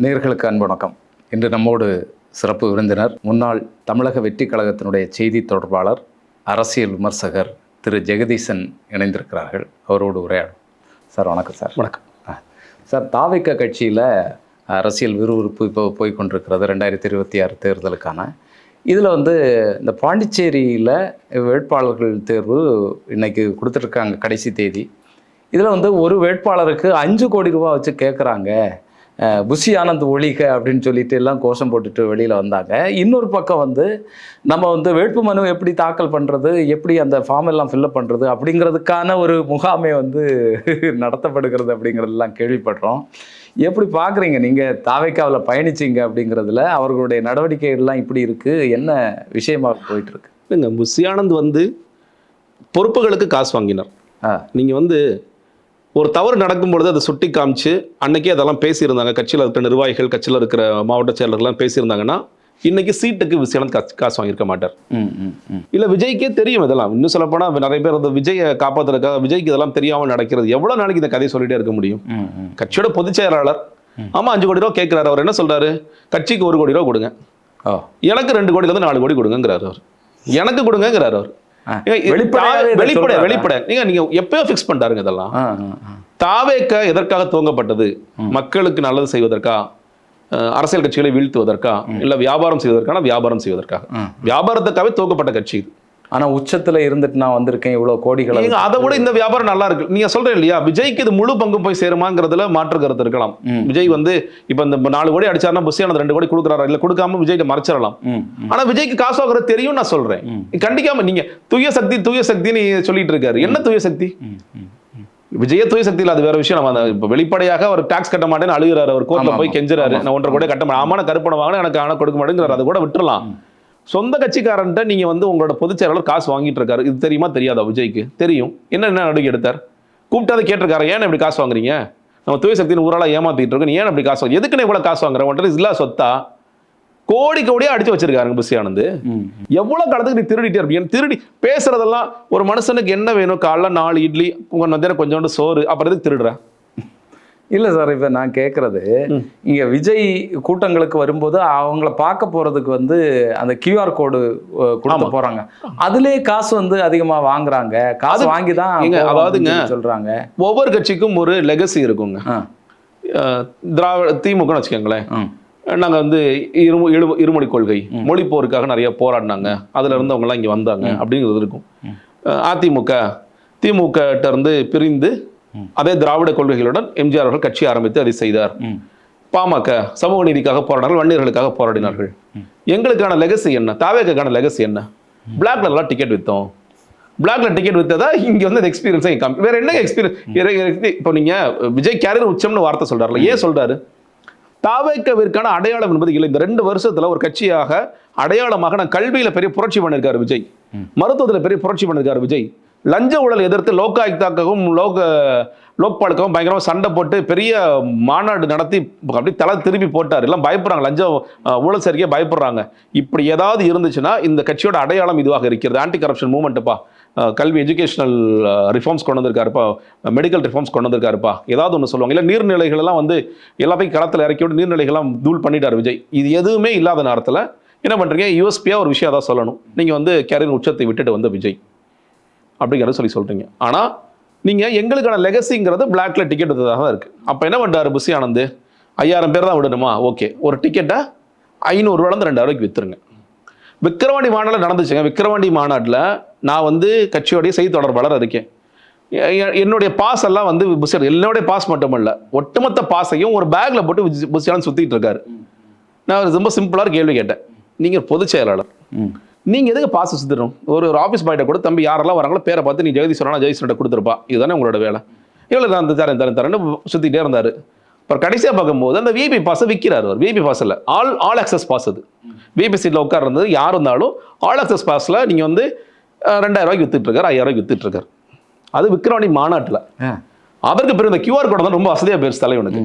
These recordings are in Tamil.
நேயர்களுக்கு அன்பு வணக்கம். இன்று நம்மோடு சிறப்பு விருந்தினர் முன்னாள் தமிழக வெற்றி கழகத்தினுடைய செய்தி தொடர்பாளர், அரசியல் விமர்சகர் திரு ஜெகதீசன் இணைந்திருக்கிறார்கள். அவரோடு உரையாடும். சார் வணக்கம். சார் வணக்கம். சார், தாவேக்கா கட்சியில் அரசியல் விறுவிறுப்பு இப்போ போய்கொண்டிருக்கிறது 2026 தேர்தலுக்கான. இதில் இந்த பாண்டிச்சேரியில் வேட்பாளர்கள் தேர்வு இன்றைக்கி கொடுத்துட்ருக்காங்க, கடைசி தேதி. இதில் ஒரு வேட்பாளருக்கு 5 கோடி ரூபா வச்சு கேட்குறாங்க. புஷி ஆனந்த் ஒழிக அப்படின்னு சொல்லிட்டு எல்லாம் கோஷம் போட்டுட்டு வெளியில் வந்தாங்க. இன்னொரு பக்கம் நம்ம வேட்பு மனு எப்படி தாக்கல் பண்ணுறது, எப்படி அந்த ஃபார்ம் எல்லாம் ஃபில்லப் பண்ணுறது அப்படிங்கிறதுக்கான ஒரு முகாமை நடத்தப்படுகிறது அப்படிங்கிறதெல்லாம் கேள்விப்படுறோம். எப்படி பார்க்குறீங்க நீங்கள்? தாவேக்காவில் பயணிச்சிங்க அப்படிங்கிறதுல அவர்களுடைய நடவடிக்கைகள்லாம் இப்படி இருக்குது, என்ன விஷயமாக போயிட்டுருக்கு? இல்லைங்க, புஷி ஆனந்த் பொறுப்புகளுக்கு காசு வாங்கினார். நீங்கள் ஒரு தவறு நடக்கும்பொழுது அதை சுட்டி காமிச்சு அன்னைக்கே அதெல்லாம் பேசியிருந்தாங்க. கட்சியில் இருக்கிற நிர்வாகிகள், கட்சியில் இருக்கிற மாவட்ட செயலர்கள்லாம் பேசியிருந்தாங்கன்னா இன்னைக்கு சீட்டுக்கு புஷி ஆனந்த் காசு வாங்கியிருக்க மாட்டார். இல்லை, விஜய்க்கே தெரியும் இதெல்லாம். இன்னும் சொல்லப்போனால் நிறைய பேர் விஜயை காப்பாற்றுறதுக்காக விஜய்க்கு இதெல்லாம் தெரியாமல் நடக்கிறது. எவ்வளோ நாளைக்கு இந்த கதையை சொல்லிட்டே இருக்க முடியும்? கட்சியோட பொதுச் செயலாளர் 5 கோடி ரூபா கேட்குறாரு. அவர் என்ன சொல்றாரு? கட்சிக்கு 1 கோடி ரூபா கொடுங்க, எனக்கு 2 கோடியிலேருந்து 4 கோடி கொடுங்கிறாரு. அவர் எனக்கு கொடுங்கிறாரு. அவர் வெளிப்படை நீங்க எப்பயோ பிக்ஸ் பண்ணிட்டாருங்க. இதெல்லாம் தாவேக்கா எதற்காக துவங்கப்பட்டது? மக்களுக்கு நல்லது செய்வதற்கா, அரசியல் கட்சிகளை வீழ்த்துவதற்கா, இல்ல வியாபாரம் செய்வதற்கான வியாபாரம் செய்வதற்காக, வியாபாரத்துக்காகவே துவங்கப்பட்ட கட்சி. ஆனா உச்சத்துல இருந்துட்டு நான் வந்திருக்கேன், இவ்வளவு கோடிகள். அதை விட இந்த வியாபாரம் நல்லா இருக்கு. நீங்க சொல்றேன் இல்லையா, விஜய்க்கு இது முழு பங்கு போய் சேருமாங்கிறதுல மாற்று கருத்து இருக்கலாம். விஜய் இப்ப இந்த 4 கோடி அடிச்சாருன்னா புஷி ஆனந்த் 2 கோடி கொடுக்குறாரு, இல்ல கொடுக்காம விஜய்கிட்ட மறைச்சிடலாம். ஆனா விஜய்க்கு காசு வாங்குறது தெரியும். நான் சொல்றேன், கண்டிக்காம நீங்க தூய சக்தின்னு சொல்லிட்டு இருக்காரு. என்ன தூய சக்தி? விஜய தூய சக்தி இல்ல, அது வேற விஷயம். நம்ம இப்ப வெளிப்படையாக அவர் டாக்ஸ் கட்ட மாட்டேன்னு அழுகிறாரு. அவர் கோர்ட்ல போய் கெஞ்சுறாரு, நான் 1.5 கோடி கட்ட மாட்டேன், ஆமான கருப்பணம் வாங்கினா எனக்கு ஆனா கொடுக்க மாட்டேங்கிறாரு. அதை கூட விட்டுறலாம். சொந்த கட்சிக்காரன்ட்ட நீங்க உங்களோட பொதுச் செயலாளர் காசு வாங்கிட்டு இருக்காரு. இது தெரியுமா தெரியாதா? விஜய்க்கு தெரியும். என்ன நடவடிக்கை எடுத்தார்? கூப்பிட்டாத கேட்டிருக்காரு, ஏன் இப்படி காசு வாங்குறீங்க? நம்ம தூய சக்தியின் ஊரால ஏமாத்திட்டு இருக்கோம், ஏன் அப்படி காசு வாங்க, எதுக்குன்னு இவ்வளவு காசு வாங்குறேன்? இல்ல சொத்தா கோடியா அடிச்சு வச்சிருக்காருங்க புஷி ஆனந்த். எவ்வளவு காலத்துக்கு நீ திருடிட்டே இருப்பீங்க? திருடி பேசுறதெல்லாம் ஒரு மனுஷனுக்கு என்ன வேணும்? காலைல 4 இட்லி, கொஞ்சோண்டு சோறு, அப்புறம் எதுக்கு திருடுற? இல்லை சார், இப்போ நான் கேட்குறது, இங்கே விஜய் கூட்டங்களுக்கு வரும்போது அவங்கள பார்க்க போகிறதுக்கு அந்த கியூஆர் கோடு கொடுத்து போகிறாங்க. அதுலேயே காசு அதிகமாக வாங்குறாங்க. காசு வாங்கி தான் அதாவதுங்க சொல்கிறாங்க. ஒவ்வொரு கட்சிக்கும் ஒரு லெகசி இருக்குங்க. திமுக வச்சுக்கோங்களேன், நாங்கள் இருமொழி கொள்கை, மொழி போருக்காக நிறைய போராடினாங்க, அதுல இருந்து அவங்க எல்லாம் இங்கே வந்தாங்க அப்படிங்கிறது இருக்கும். திமுக இருந்து பிரிந்து அதே திராவிட கொள்கைகளுடன் எம்ஜிஆர் அவர்கள் கட்சி ஆரம்பித்து அதை செய்தார். பாமக சமூக நீதிக்காக போராடினார்கள், வன்னியர்களுக்காக போராடினார்கள். எங்களுக்கான லெகசி என்ன? தாவேக்கான லெகசி என்ன? பிளாக்ல எல்லாம் டிக்கெட் வித்தோம். பிளாக்ல டிக்கெட் வித்ததா இங்க எக்ஸ்பீரியன்ஸ் வேற என்ன எக்ஸ்பீரியன்ஸ்? இப்போ நீங்க விஜய் கேரியர் உச்சம்னு வார்த்தை சொல்றாருல, ஏன் சொல்றாரு? தாவேக்காவிற்கான அடையாளம் என்பது இல்லை. இந்த 2 வருஷத்துல ஒரு கட்சியாக அடையாளமாக நான் கல்வியில பெரிய புரட்சி பண்ணிருக்காரு விஜய், மருத்துவத்துல பெரிய புரட்சி பண்ணிருக்காரு விஜய், லஞ்ச ஊழல் எதிர்த்து லோகாயுக்தாக்கவும் லோக்பாலுக்காகவும் பயங்கரமாக சண்டை போட்டு பெரிய மாநாடு நடத்தி அப்படி தலை திருப்பி போட்டார். எல்லாம் பயப்படுறாங்க, லஞ்சம் ஊழல் சரிக்கே பயப்படுறாங்க. இப்படி ஏதாவது இருந்துச்சுன்னா இந்த கட்சியோட அடையாளம் இதுவாக இருக்கிறது. ஆன்டி கரப்ஷன் மூவ்மெண்ட்டுப்பா, கல்வி எஜுகேஷனல் ரிஃபார்ம்ஸ் கொண்டு வந்திருக்காருப்பா, மெடிக்கல் ரிஃபார்ம்ஸ் கொண்டு வந்திருக்காருப்பா, ஏதாவது ஒன்று சொல்லுவாங்க. இல்லை நீர்நிலைகள் எல்லாம் எல்லாத்தையும் களத்தில் இறக்கி விட்டு நீர்நிலைகள்லாம் தூள் பண்ணிட்டார் விஜய். இது எதுவுமே இல்லாத நேரத்தில் என்ன பண்ணுறீங்க? யூஎஸ்பியாக ஒரு விஷயம் தான் சொல்லணும். நீங்கள் கேரியர் உச்சத்தை விட்டுட்டு விஜய் அப்படிங்கிறத சொல்கிறீங்க. ஆனால் நீங்கள் எங்களுக்கான லெகசிங்கிறது பிளாக்ல டிக்கெட் வித்ததாக தான் இருக்குது. அப்போ என்ன பண்ணுறாரு புஷி ஆனந்த்? 5000 பேர் தான் விடணுமா? ஓகே, ஒரு டிக்கெட்டை 500 ரூபாயிலேருந்து 2000 ரூபாய்க்கு விற்றுருங்க. விக்கிரவாண்டி மாநாட்டில் நடந்துச்சுங்க. விக்கிரவாண்டி மாநாட்டில் நான் கட்சியோடைய செய்தி தொடர்பாளர் இருக்கேன். என்னுடைய பாஸ் எல்லாம் புஷி, என்னுடைய பாஸ் மட்டுமல்ல, ஒட்டுமொத்த பாஸையும் ஒரு பேக்கில் போட்டு புஷி ஆனந்த் சுற்றிட்டு இருக்காரு. நான் ரொம்ப சிம்பிளாக கேள்வி கேட்டேன், நீங்கள் பொதுச் செயலாளர், நீங்கள் எதுக்கு பாஸ் சுற்றிடணும்? ஒரு ஆஃபீஸ் பாய்ட்ட கூட, தம்பி யாரெல்லாம் வராங்களோ பேரை பார்த்து நீ ஜெகதீஸ்வரனா ஜெகதீஸ்வரன் கொடுத்துருப்பா, இதுதானே உங்களோட வேலை. இவ்வளோ தான் தரேன்னு சுற்றிட்டே இருந்தார். அப்புறம் கடைசியாக பார்க்கும்போது அந்த விஐபி பாஸை விற்கிறார். அவர் விஐபி பாஸ் இல்லை, ஆல் ஆக்சஸ் பாஸ். அது விஐபி சீட்டில் உட்கார்றது யார் இருந்தாலும் ஆல் ஆக்சஸ் பாஸில் நீங்கள் 2000 ரூபாய்க்கு வித்துட்ருக்காரு, 5000 ரூபாய்க்கு வித்துட்ருக்காரு. அது விக்கிரவாண்டி மாநாட்டில். அதற்கு பிறகு இந்த கியூஆர் கோடை தான் ரொம்ப வசதியாக போயிடுச்சு தலைவனுக்கு.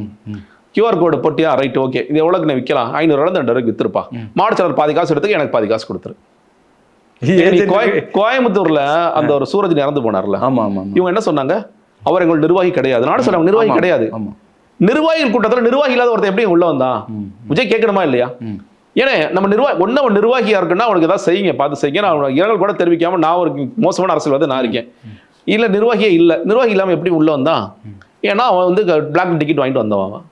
கியூஆர் கோடு போட்டியா, ரைட், ஓகே, இது எவ்வளோக்கு நான் விற்கலாம்? 500 ரூபாய் 200 ரூபாய்க்கு வித்துருப்பா. மாவட்ட செயலர் பாதி காசு எடுத்துக்க, எனக்கு பாதி காசு கொடுத்துரு. கோயம்புத்தூர்ல அந்த ஒரு சூரஜ் இறந்து போனார்ல, இவங்க என்ன சொன்னாங்க? அவர் எங்களோட நிர்வாகி கிடையாது. நானும் சொல்லுவாங்க, நிர்வாகி கிடையாது. நிர்வாகிகள் கூட்டத்தில் நிர்வாகி இல்லாத ஒருத்தர் எப்படி உள்ள வந்தான்? விஜய் கேட்கணுமா இல்லையா? ஏன்னா நம்ம நிர்வாகியா இருக்குன்னா அவனுக்கு ஏதாவது செய்யுங்க, பார்த்து செய்யுங்க. நான் இரங்கல் கூட தெரிவிக்காம நான் ஒரு மோசமான அரசியல்வாதி நான் இருக்கேன். இல்ல நிர்வாகியே இல்லை, நிர்வாகி இல்லாமல் எப்படி உள்ள வந்தான்? ஏன்னா அவன் வந்து பிளாக் டிக்கெட் வாங்கிட்டு வந்தவன்.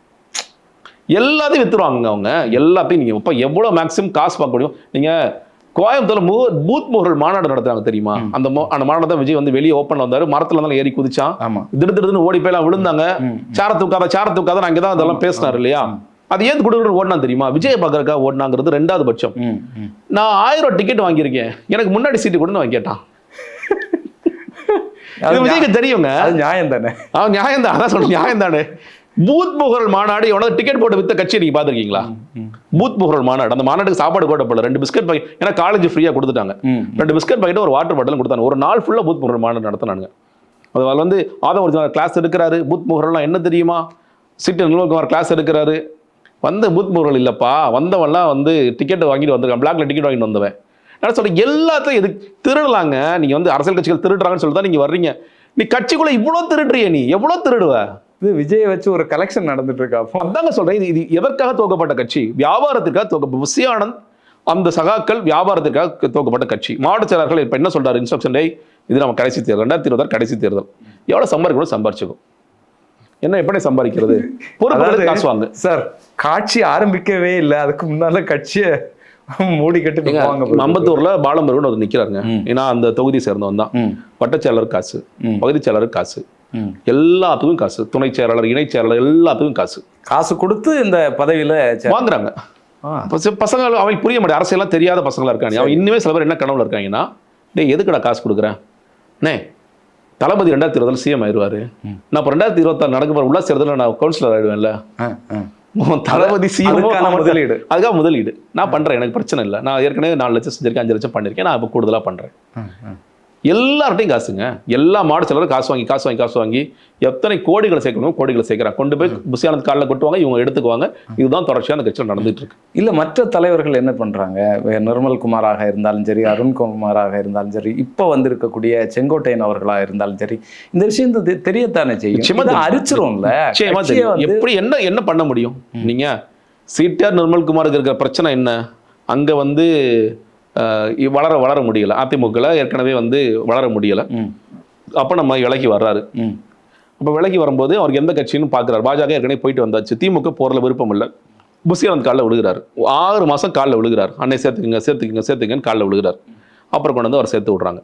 எல்லாத்தையும் வித்துருவாங்க அவங்க, எல்லாத்தையும். நீங்க இப்போ எவ்வளவு மேக்ஸிமம் காசு பார்க்க முடியும்? நீங்க கோயம்புத்தூர்ல பூத் முகர்கள் மாநாடு நடத்துறாங்க தெரியுமா? அந்த மாநாடு தான் விஜய் வந்து வெளியே ஓப்பன்ல வந்தாரு, மரத்துல இருந்தாலும் ஏறி குதிச்சான், திடுதிடுன்னு ஓடி போய் எல்லாம் விழுந்தாங்க. சார தூக்காத நான் அங்கதான் அதெல்லாம் பேசினாரு இல்லையா? அது ஏன் கொடுக்குற ஓடினா தெரியுமா? விஜய் பார்க்கறக்கா ஓடினாங்கிறது ரெண்டாவது பட்சம். நான் 1000 ரூபாய் டிக்கெட் வாங்கியிருக்கேன், எனக்கு முன்னாடி சீட்டு கொடுன்னு வாங்கி கேட்டான். விஜய்க்கு தெரியுங்க, நியாயம் தானே? அவன் நியாயம் தான், அதான் சொல்றேன், நியாயம் தானே. பூத் முகர்கள் மாநாடு எவ்வளவு டிக்கெட் போட்டு வித்த கட்சி நீங்க பாத்திருக்கீங்களா? பூத் முகர்கள் மாநாடு, அந்த மாநாட்டுக்கு சாப்பாடு போட்டப்படல, 2 பிஸ்கட் பாக்கெட், ஏன்னா காலேஜ் ஃப்ரீயா கொடுத்துட்டாங்க, 2 பிஸ்கட் பாக்கெட் ஒரு வாட்டர் பாட்டிலும் கொடுத்தாங்க. ஒரு நாள் ஃபுல்லா பூத் முகர்கள் மாநாடு நடத்தினாங்க. அதுல வந்து ஆதவ கிளாஸ் எடுக்கிறாரு. பூத் முகர்கள்லாம் என்ன தெரியுமா? சிட்டி நிலவகுமார் கிளாஸ் எடுக்கிறாரு. வந்த பூத் முகர்கள் இல்லப்பா, வந்தவன்லாம் வந்து டிக்கெட் வாங்கிட்டு வந்திருக்கான், பிளாக்ல டிக்கெட் வாங்கிட்டு வந்தவன். நான் சொல்றேன், எல்லாத்தையும் எது திருடலாங்க? நீங்க வந்து அரசியல் கட்சிகள் திருடுறாங்கன்னு சொல்லிட்டு தான் நீங்க வர்றீங்க. நீ கட்சிக்குள்ள இவ்வளவு திருடுறிய, நீ எவ்வளவு திருடுவ? இது விஜயை வச்சு ஒரு கலெக்ஷன் நடந்துட்டு இருக்கா? அதாங்க சொல்றேன், இது எதற்காக துவக்கப்பட்ட கட்சி? வியாபாரத்துக்காக புஷி ஆனந்த் அந்த சகாக்கள் வியாபாரத்துக்காக துவக்கப்பட்ட கட்சி. மாவட்ட செயலாளர்கள் இப்ப என்ன சொல்றாரு? இன்ஸ்ட்ரக்ஷன் டே, இது நம்ம கடைசி தேர்தல், 2026 கடைசி தேர்தல், எவ்வளவு சம்பாதிக்கணும் சம்பாரிச்சுக்கும். என்ன எப்படி சம்பாதிக்கிறது? பொறுப்பு காசு வாங்க சார். காட்சி ஆரம்பிக்கவே இல்லை, அதுக்கு முன்னால கட்சியை மூடி கட்டு. அம்பத்தூர்ல பாலம்பருன்னு ஒரு நிக்கிறாருங்க, ஏன்னா அந்த தொகுதி சேர்ந்தவன் தான். வட்டச்செயலர் காசு, பகுதி செயலர் காசு, எல்லாத்துக்கும் காசு, துணை செயலாளர், இணை செயலாளர், எல்லாத்துக்கும் காசு கொடுத்து இந்த பதவியில வாங்குறாங்க. பசங்க அவன் புரிய மாட்டேன், அரசியல்லாம் தெரியாத பசங்களா இருக்காங்க. அவன் இன்னுமே சில பேர் என்ன கனவுல இருக்காங்கன்னா, டேய் எதுக்குடா காசு கொடுக்குறேன்? தளபதி 2020 சிஎம் ஆயிடுவாரு, நான் இப்போ 2026 நடக்க போற உள்ளாட்சி தேர்தலில் நான் கவுன்சிலர் ஆயிடுவேன்ல. தளபதி சிஎம் முதலீடு, அதுக்காக முதலீடு நான் பண்றேன், எனக்கு பிரச்சனை இல்லை. நான் ஏற்கனவே 4 லட்சம் செஞ்சிருக்கேன், 5 லட்சம் பண்ணிருக்கேன், நான் இப்போ கூடுதலா பண்றேன். எல்லார்ட்டையும் காசுங்க, எல்லா மாடு செலரும் காசு வாங்கி எத்தனை கோடிகளை சேர்க்கணும் கோடிகளை சேர்க்கிறாங்க. கொண்டு போய் புஷி ஆனந்த் காலில் கொட்டுவாங்க, இவங்க எடுத்துக்குவாங்க. இதுதான் தொடர்ச்சியான கட்சியில் நடந்துட்டு இருக்கு. இல்ல மற்ற தலைவர்கள் என்ன பண்றாங்க? நிர்மல் குமாராக இருந்தாலும் சரி, அருண்குமாராக இருந்தாலும் சரி, இப்போ வந்திருக்கக்கூடிய செங்கோட்டையன் அவர்களாக இருந்தாலும் சரி, இந்த விஷயம் தெரியத்தானே செய்யும், அரிச்சிரும்ல. எப்படி என்ன பண்ண முடியும்? நீங்க சிடிஆர் நிர்மல்குமாருக்கு இருக்கிற பிரச்சனை என்ன? அங்க வந்து வளர முடியல, அதிமுக ஏற்கனவே வந்து வளர முடியல. அப்ப நம்ம விலகி வர்றாரு. அப்ப விலகி வரும்போது அவருக்கு எந்த கட்சின்னு பாக்குறாரு. பாஜக ஏற்கனவே போயிட்டு வந்தாச்சு, திமுக போறதுல விருப்பம் இல்லை. புஷி ஆனந்த் காலில் விழுகிறாரு, 6 மாசம் காலில் விழுகிறார். அன்னை சேர்த்துக்குங்கன்னு காலில் விழுகிறார். அப்புறம் கொண்டு வந்து அவர் சேர்த்து விடுறாங்க.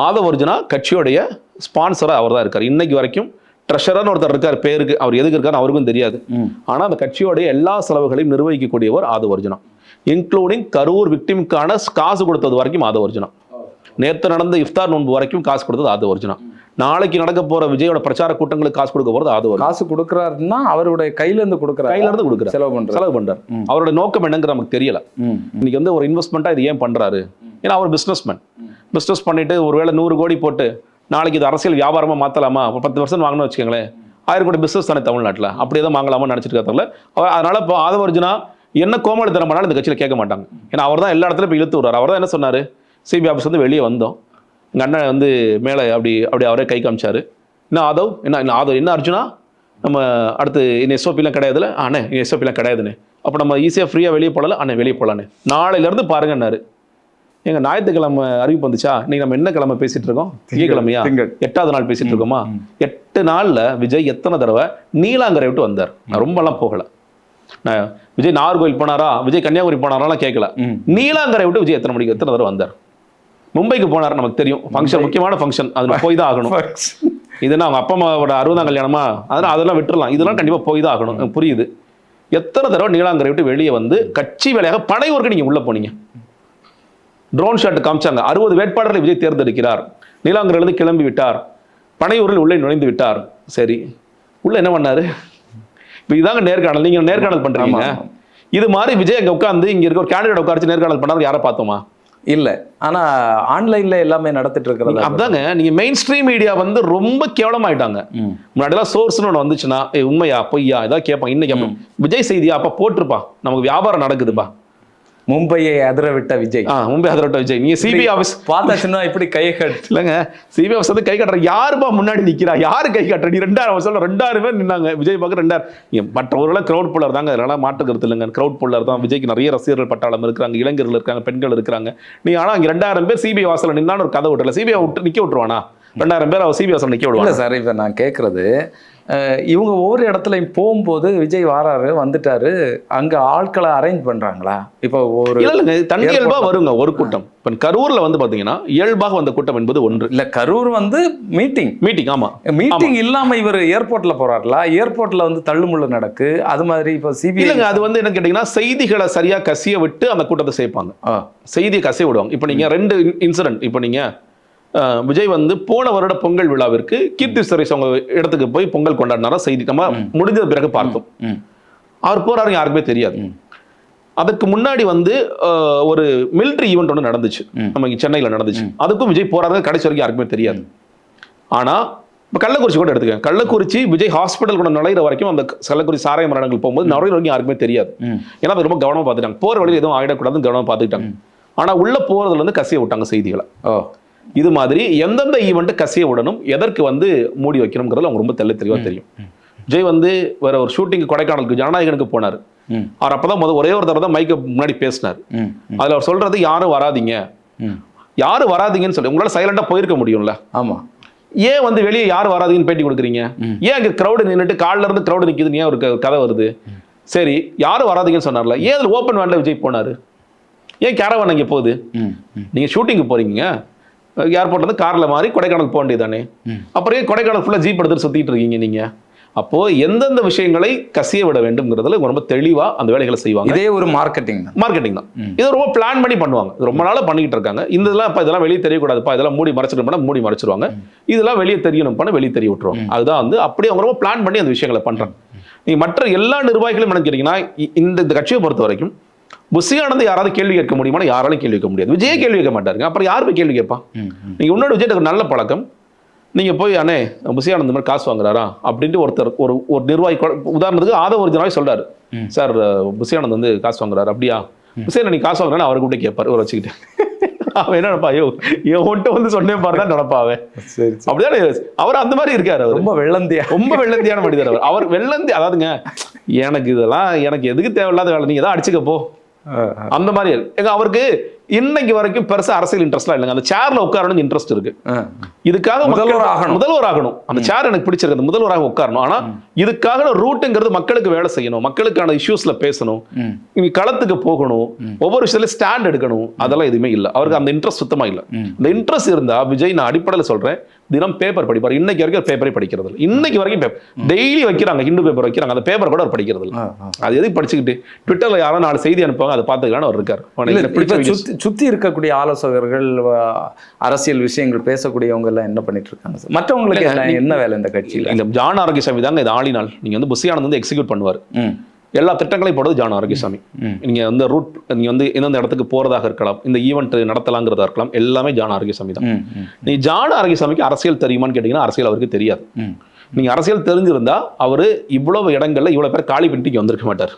ஆதவ அர்ஜுனா கட்சியோடைய ஸ்பான்சரா அவர் தான் இருக்கார். இன்னைக்கு வரைக்கும் ட்ரெஷரர்னு ஒருத்தர் இருக்கார், பேருக்கு. அவர் எதுக்கு இருக்காரு அவருக்கும் தெரியாது. ஆனா அந்த கட்சியோடைய எல்லா செலவுகளையும் நிர்வகிக்கக்கூடியவர் ஆதவ அர்ஜுனா, இன்க்ளூடிங் கரூர் விக்டிமுக்கான காசு கொடுத்தது வரைக்கும் ஆதவ அர்ஜுனா. நேற்று நடந்த இஃப்தார் நோன்பு வரைக்கும் காசு கொடுத்தது ஆதவ அர்ஜுனா. நாளைக்கு நடக்க போற விஜயோட பிரச்சார கூட்டங்களுக்கு காசு கொடுக்க போறது ஆதவ. காசு கொடுக்குறாருன்னா அவருடைய கையில இருந்து கொடுக்குறாரு, செலவு பண்றாரு. அவருடைய நோக்கம் என்னங்கிற நமக்கு தெரியல. இன்னைக்கு வந்து ஒரு இன்வெஸ்ட்மெண்ட்டா இது ஏன் பண்றாரு? ஏன்னா அவர் பிசினஸ் பண்ணிட்டு ஒருவேளை 100 கோடி போட்டு நாளைக்கு இது அரசியல் வியாபாரமா மாத்தலாமா? 10% வாங்கணும்னு வச்சுக்கோங்களேன், 1000 கோடி பிசினஸ் தானே தமிழ்நாட்டில், அப்படியே தான் வாங்கலாமா நினைச்சிட்டு இருக்காங்க. அதனால இப்போ ஆதவ அர்ஜுனா என்ன கோமாளித்தனம் பண்ணாலும் இந்த கட்சியில் கேட்க மாட்டாங்க. ஏன்னா அவர் தான் எல்லா இடத்துலையும் இப்போ இழுத்து விடுறாரு. அவர் தான் என்ன சொன்னார்? சிபி ஆஃபீஸ் வந்து வெளியே வந்தோம், எங்கள் அண்ணன் வந்து மேலே அப்படி அவரே கை காமிச்சாரு. என்ன அர்ஜுனா, நம்ம அடுத்து இன்னும் எஸ்ஓபிலாம் கிடையாதுல்ல? அண்ணே எஸ்ஓபிலாம் கிடையாதுண்ணே. அப்போ நம்ம ஈஸியாக ஃப்ரீயாக வெளியே போகலாம். அண்ணே வெளியே போகலான்னு நாளையிலேருந்து பாருங்கன்னாரு. எங்கள் ஞாயிற்றுக்கிழமை அறிவிப்பு வந்துச்சா? இன்னைக்கு நம்ம என்ன கிழமை பேசிட்டு இருக்கோம்? திங்கட்கிழமையா? 8வது நாள் பேசிட்டு இருக்கோமா? 8 நாளில் விஜய் எத்தனை தடவை நீலாங்கரை விட்டு வந்தார்? நான் ரொம்பலாம் போகலை. நான் விஜய் நாகர்கோவில் போனாரா, விஜய் கன்னியாகுமரி போனாராலாம் கேட்கல. நீலாங்கரை விட்டு விஜய் எத்தனை தடவை வந்தார்? மும்பைக்கு போனார், நமக்கு தெரியும், ஃபங்க்ஷன், முக்கியமான ஃபங்க்ஷன், அதில் போய் தான் ஆகணும். இதுனா அவங்க அப்பா அம்மாவோட 60ஆம் கல்யாணமா, அதெல்லாம் விட்டுறலாம், இதெல்லாம் கண்டிப்பாக போய் தான் ஆகணும். புரியுது. எத்தனை தடவை நீலாங்கரை விட்டு வெளியே வந்து கட்சி வேலையாக பனையூருக்கு நீங்கள் உள்ளே போனீங்க? ட்ரோன் ஷாட் காமிச்சாங்க. 60 வேட்பாளர்களை விஜய் தேர்ந்தெடுக்கிறார். நீலாங்கரையிலிருந்து கிளம்பி விட்டார், பனையூரில் உள்ளே நுழைந்து விட்டார். சரி, உள்ள என்ன பண்ணாரு? இப்போ இதாங்க நேர்காணல். நீங்க நேர்காணல் பண்றீங்க. இது மாதிரி விஜய் அங்கே உட்காந்து இங்க இருக்க ஒரு கேண்டிடேட் உட்காந்து நேர்காணல் பண்ணாரு, யாரை பார்த்தோமா? இல்ல. ஆனா ஆன்லைன்ல எல்லாமே நடத்திட்டு இருக்கிறது அதாங்க. நீங்க மெயின் ஸ்ட்ரீம் மீடியா வந்து ரொம்ப கேவலமாயிட்டாங்க. முன்னாடிலாம் சோர்ஸ்னு ஒன்று வந்துச்சுன்னா உண்மையா பொய்யா ஏதாவது கேட்பாங்க. இன்னைக்கு விஜய் செய்தியா அப்ப போட்டிருப்பா, நமக்கு வியாபாரம் நடக்குதுப்பா. மும்பையை அதிர விட்ட விஜய். மும்பை அதிரவிட்ட விஜய். நீங்க சிபிஐ ஆஃபீஸ் பார்த்தாச்சுன்னா இப்படி கை கட்டு இல்லைங்க, சிபிஐ ஆஃபீஸ் வந்து கை கட்டுற யாருப்பா முன்னாடி நிக்கிறா, யாரு கை கட்டுற? நீ 2000 சொல்ல 2000 பேர் நின்னாங்க விஜய் பார்க்க. 2000 மற்றவர்கள் கிரௌட் புல்லர் தாங்க, அதனால மாற்றுக்கிறது இல்லைங்க. கிரௌட் புல்லர் தான். விஜய்க்கு நிறைய ரசிகர்கள் பட்டாளம் இருக்கிறாங்க, இளைஞர்கள் இருக்காங்க, பெண்கள் இருக்கிறாங்க. நீ ஆனா அங்க 2000 பேர் சிபிஐ வாசல்ல நின்னான்னு ஒரு கதை விட்டுல. சிபிஐ விட்டு நிக்க விட்டுருவானா? 2000 பேர் அவர் சிபிஐ வாசல் நிக்க விடுவாங்க. இல்லை சார், இப்போ நான் கேட்குறது, இவங்க ஒவ்வொரு இடத்துலையும் போகும்போது விஜய் வாராரு வந்துட்டாரு, அங்கே ஆட்களை அரேஞ்ச் பண்ணுறாங்களா? இப்போ ஒரு இல்லைங்க, தனி இயல்பாக வருங்க ஒரு கூட்டம். இப்போ கரூரில் வந்து பார்த்தீங்கன்னா இயல்பாக வந்த கூட்டம் என்பது ஒன்று. இல்லை, கரூர் வந்து மீட்டிங் ஆமாம், மீட்டிங் இல்லாமல் இவர் ஏர்போர்ட்டில் போகிறார்களா? ஏர்போர்ட்டில் வந்து தள்ளுமுள்ளு நடக்கு, அது மாதிரி இப்போ சிபிஐ இல்லைங்க. அது வந்து என்ன கேட்டிங்கன்னா, செய்திகளை சரியாக கசிய விட்டு அந்த கூட்டத்தை சேர்ப்பாங்க, செய்தியை கசிய விடுவாங்க. இப்போ நீங்கள் 2 இன்சிடென்ட். இப்போ நீங்கள் விஜய் வந்து போன வருட பொங்கல் விழாவிற்கு கீர்த்தி சுரேஷ் அவங்க இடத்துக்கு போய் பொங்கல் கொண்டாடினாரா செய்தி நம்ம முடிஞ்சது பிறகு பார்த்தோம். அவர் போறாரு யாருக்குமே தெரியாது. அதுக்கு முன்னாடி வந்து ஒரு மிலிட்டரி ஈவெண்ட் ஒன்று நடந்துச்சு, நம்ம இங்கே சென்னையில் நடந்துச்சு. அதுக்கும் விஜய் போறாரு கடைசி வரைக்கும் யாருக்குமே தெரியாது. ஆனா இப்போ கள்ளக்குறிச்சி கூட எடுத்துக்கேன். கள்ளக்குறிச்சி விஜய் ஹாஸ்பிட்டல் கூட நுழையிற வரைக்கும், அந்த கள்ளக்குறிச்சி சாராய மரணங்கள் போகும்போது நுழையிற வரைக்கும் யாருக்குமே தெரியாது. ஏன்னா அது ரொம்ப கவனமாக பார்த்துட்டாங்க, போற வழியில் எதுவும் ஆயிடக்கூடாதுன்னு கவனமாக பார்த்துக்கிட்டாங்க. ஆனா உள்ள போறதுல இருந்து கசிய விட்டாங்க செய்திகளை. இது மாதிரி எந்தெந்த ஈவெண்ட் கசிய விடணும், எதற்கு வந்து மூடி வைக்கணும்ங்கிறது அவங்க ரொம்ப தெளிவாக தெரியும். விஜய் வந்து வேற ஒரு ஷூட்டிங் கொடைக்கானலுக்கு ஜனநாயகனுக்கு போனார். அவர் அப்பதான் ஒரே ஒரு தடவை தான் மைக்கு முன்னாடி பேசினார். அதுல அவர் சொல்றது யாரும் வராதிங்க, யாரும் வராதிங்கன்னு சொல்லி உங்களால சைலண்டா போயிருக்க முடியும்ல. ஆமா, ஏன் வந்து வெளியே யாரும் வராதிங்கன்னு பேட்டி கொடுக்குறீங்க? ஏன் அங்க கிரௌடு நின்றுட்டு காலில இருந்து கிரௌடு நிக்குதுன்னு ஏன் ஒரு கதை வருது? சரி, யாரும் வராதிங்கன்னு சொன்னார்ல, ஏன் அதுல ஓப்பன் வேன்ல விஜய் போனாரு? ஏன் கேரவான் அங்கே போகுது? நீங்க ஷூட்டிங்கு போறீங்க, ஏர்போர்ட்ல இருந்து கார்ல மாறி கொடைக்கானல் போக வேண்டியதானே. அப்புறம் கொடைக்கானல் ஃபுல்லா ஜீப் எடுத்துட்டு சுத்திட்டு இருக்கீங்க நீங்க. அப்போ எந்தெந்த விஷயங்களை கசிய விட வேண்டும்ங்கிறதுல ரொம்ப தெளிவா அந்த வேலைகளை செய்வாங்க. இதே ஒரு மார்க்கெட்டிங் தான். இதை ரொம்ப பிளான் பண்ணி பண்ணுவாங்க. ரொம்ப நாளா பண்ணிட்டு இருக்காங்க. இதெல்லாம் வெளியே தெரியக்கூடாதுப்பா, இதெல்லாம் மூடி மறைச்சிட்டு மூடி மறைச்சிருவாங்க. இதெல்லாம் வெளியே தெரியணும் பண்ண வெளியே தெரிய விட்டுருவாங்க. அதுதான் வந்து அப்படியே அவங்க ரொம்ப பிளான் பண்ணி அந்த விஷயங்களை பண்றாங்க. நீங்க மற்ற எல்லா நிர்வாகிகளும் நினைக்கிறீங்கன்னா, இந்த கட்சியை பொறுத்த வரைக்கும் புஷி ஆனந்த் யாராவது கேள்வி கேட்க முடியுமா? யாராலும் கேள்வி கேட்க முடியாது. விஜயே கேள்வி கேட்க மாட்டாருங்க. அப்புறம் யாருமே கேள்வி கேட்பான்? நீங்க இன்னொரு விஜய் நல்ல பழக்கம், நீங்க போய் அண்ணே புஷி ஆனந்த் மாதிரி காசு வாங்குறாரா அப்படின்ட்டு ஒருத்தர் ஒரு நிர்வாகி, உதாரணத்துக்கு ஆதவ ஒரிஜினலாவே சொல்றாரு, சார் புஷி ஆனந்த் வந்து காசு வாங்குறாரு. அப்படியா புஷி நீ காசு வாங்குறான்னு அவரை கூட கேட்பாரு ஒரு வச்சுக்கிட்டு. அவன் என்ன நினைப்பா, ஒன்ட்ட வந்து சொன்னேன் பாருதான் நினைப்பாவே. அப்படிதான் அவர் அந்த மாதிரி இருக்காரு. ரொம்ப வெள்ளந்தியான மனிதர் அவர். அவர் வெள்ளந்தி, அதாவதுங்க எனக்கு இதெல்லாம் எனக்கு எதுக்கு தேவையில்லாத வேலை, நீங்க தான் அடிச்சுக்க போ அந்த மாதிரி. எங்க அவருக்கு இன்னைக்கு வரைக்கும் பெருசா அரசியல் இன்ட்ரெஸ்ட்லாம் இல்லைங்க. அந்த சேர்ல உட்காரணும் இன்ட்ரெஸ்ட் இருக்கு. இதுக்காக முதல்வர் ஆகணும். அந்த சேர் எனக்கு பிடிச்சிருக்கு, முதல்வராக உட்காரணும். ஆனா இதுக்காக ரூட்டுங்கிறது மக்களுக்கு வேலை செய்யணும், மக்களுக்கான இஷ்யூஸ்ல பேசணும், இங்க களத்துக்கு போகணும், ஒவ்வொரு விஷயத்துல ஸ்டாண்ட் எடுக்கணும். அதெல்லாம் எதுவுமே இல்லை அவருக்கு. அந்த இன்ட்ரெஸ்ட் சுத்தமா இல்லை. இந்த இன்ட்ரெஸ்ட் இருந்தா விஜய், நான் அடிப்படையில் சொல்றேன், தினம் பேப்பர் படிப்பார். இன்னைக்கு வரைக்கும் பேப்பரே படிக்கிறது இல்லை. இன்னைக்கு வரைக்கும் டெய்லி வைக்கிறாங்க, ஹிந்து பேப்பர் வைக்கிறாங்க, அந்த பேப்பர் கூட அவர் படிக்கிறது இல்லை. அது எதுக்கு படிச்சுக்கிட்டு ட்விட்டர்ல யாரும் 4 செய்தி அனுப்புவாங்க, அதை பார்த்துக்கலாம் அவர் இருக்காரு. சுத்தி இருக்கக்கூடிய ஆலோசகர்கள், அரசியல் விஷயங்கள் பேசக்கூடியவங்க எல்லாம் என்ன பண்ணிட்டு இருக்காங்க சார்? மற்றவங்களுக்கு என்ன வேலை இந்த கட்சியில்? இந்த ஜான் ஆரோக்கியசாமி தாங்க இது ஆளினால். நீங்க வந்து புஷி ஆனந்த் வந்து எக்ஸிக்யூட் பண்ணுவார். எல்லா திட்டங்களையும் போடுறது ஜான் ஆரோக்கியசாமி. நீங்க வந்து ரூட், நீங்க வந்து எந்தெந்த இடத்துக்கு போறதாக இருக்கலாம், இந்த ஈவெண்ட் நடத்தலாங்கிறதா இருக்கலாம், எல்லாமே ஜான் ஆரோக்கியசாமி தான். நீ ஜான் ஆரோக்கியசாமிக்கு அரசியல் தெரியுமான்னு கேட்டீங்கன்னா அரசியல் அவருக்கு தெரியாது. நீங்க அரசியல் தெரிஞ்சிருந்தா அவரு இவ்வளவு இடங்கள்ல இவ்வளவு பேர் காலி பண்ணிட்டு வந்திருக்க மாட்டார்.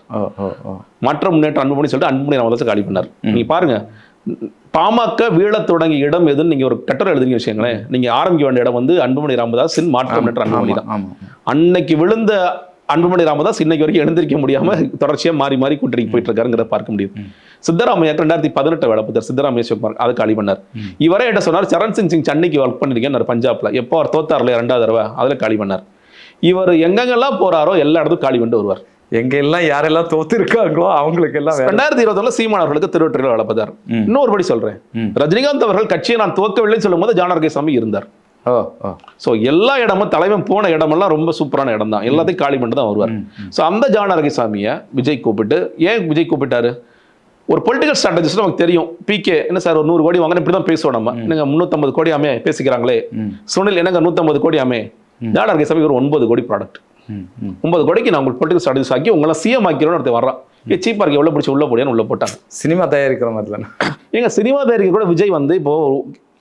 மற்ற முன்னேற்றம் அன்புமணி சொல்லிட்டு அன்புமணி ராமதாஸ் காலி பண்ணார். நீங்க பாருங்க, பாமக வீழ தொடங்கிய இடம் எதுன்னு நீங்க ஒரு கட்டுரை எழுதுறீங்க விஷயங்களேன், நீங்க ஆரம்பிக்க வேண்டிய இடம் வந்து அன்புமணி ராமதாஸின் மாற்ற முன்னேற்ற அன்புமணி தான். அன்னைக்கு விழுந்த அன்புமணி ராமதாஸ் இன்னைக்கு வரைக்கும் எழுந்திருக்க முடியாம தொடர்ச்சியா மாறி மாறி கூட்டணிக்கு போயிட்டு இருக்காருங்கிறத பார்க்க முடியும். சித்தராமையா 2018 வேலை பார்த்தார். சித்தராமையா சிவகுமார் அதை காலி பண்ணார். இவரே என்ன சொன்னார், சரண் சிங் சன்னிக்கு ஒர்க் பண்ணிருக்கேன் பஞ்சாப்ல, எப்போ அவர் தோத்தார்ல 2வது தடவை, அதுல காலி பண்ணார். இவர் எங்கெங்கெல்லாம் போறாரோ எல்லா இடத்துக்கும் காலி பண்ணிட்டு வருவார். எங்க எல்லாம் யாரெல்லாம் தோத்து இருக்காங்களோ அவங்களுக்கு எல்லாம் 2021 சீமான் அவர்களுக்கு திருவொற்றியூர்ல வேலை பார்த்தார். இன்னொரு படி சொல்றேன், ரஜினிகாந்த் அவர்கள் கட்சியை நான் துவக்கவில்லைன்னு சொல்லும் போது ஜான் ஆரோக்கியசாமி இருந்தார். சோ எல்லா இடமும் தலைவன் போன இடமெல்லாம் ரொம்ப சூப்பரான இடம் தான், எல்லாத்தையும் காலி பண்ணிட்டு தான் வருவார். சோ அந்த ஜான் ஆரோக்கியசாமியை விஜய் கூப்பிட்டு, ஏன் விஜய் கூப்பிட்டாரு, ஒரு பொலிட்டிக்கல் ஸ்ட்ராட்டஜிஸ்ட் நமக்கு தெரியும். பிகே என்ன சார் ஒரு 100 கோடி வாங்க, இப்படி தான் பேசுவோம் நம்ம. என்னங்க 350 கோடி ஆமே பேசிக்கிறாங்களே. சுனில் என்னங்க 150 கோடி ஆமே. ஜான் ஆரோக்கியசாமி ஒரு 9 கோடி ப்ராடக்ட். 9 கோடிக்கு நான் உங்களுக்கு பொலிட்டிக்கல் ஸ்ட்ராட்டஜிஸ்ட் ஆக்கி உங்களை சிஎம் ஆக்கிறோன்னு ஒருத்தர் வர்றான். சீப்பா இருக்கு, எவ்வளவு பிடிச்சி உள்ள போடியான்னு உள்ள போட்டாங்க. சினிமா தயாரிக்கிற மாதிரி தானே. ஏங்க சினிமா தயாரிக்க கூட விஜய் வந்து இப்போ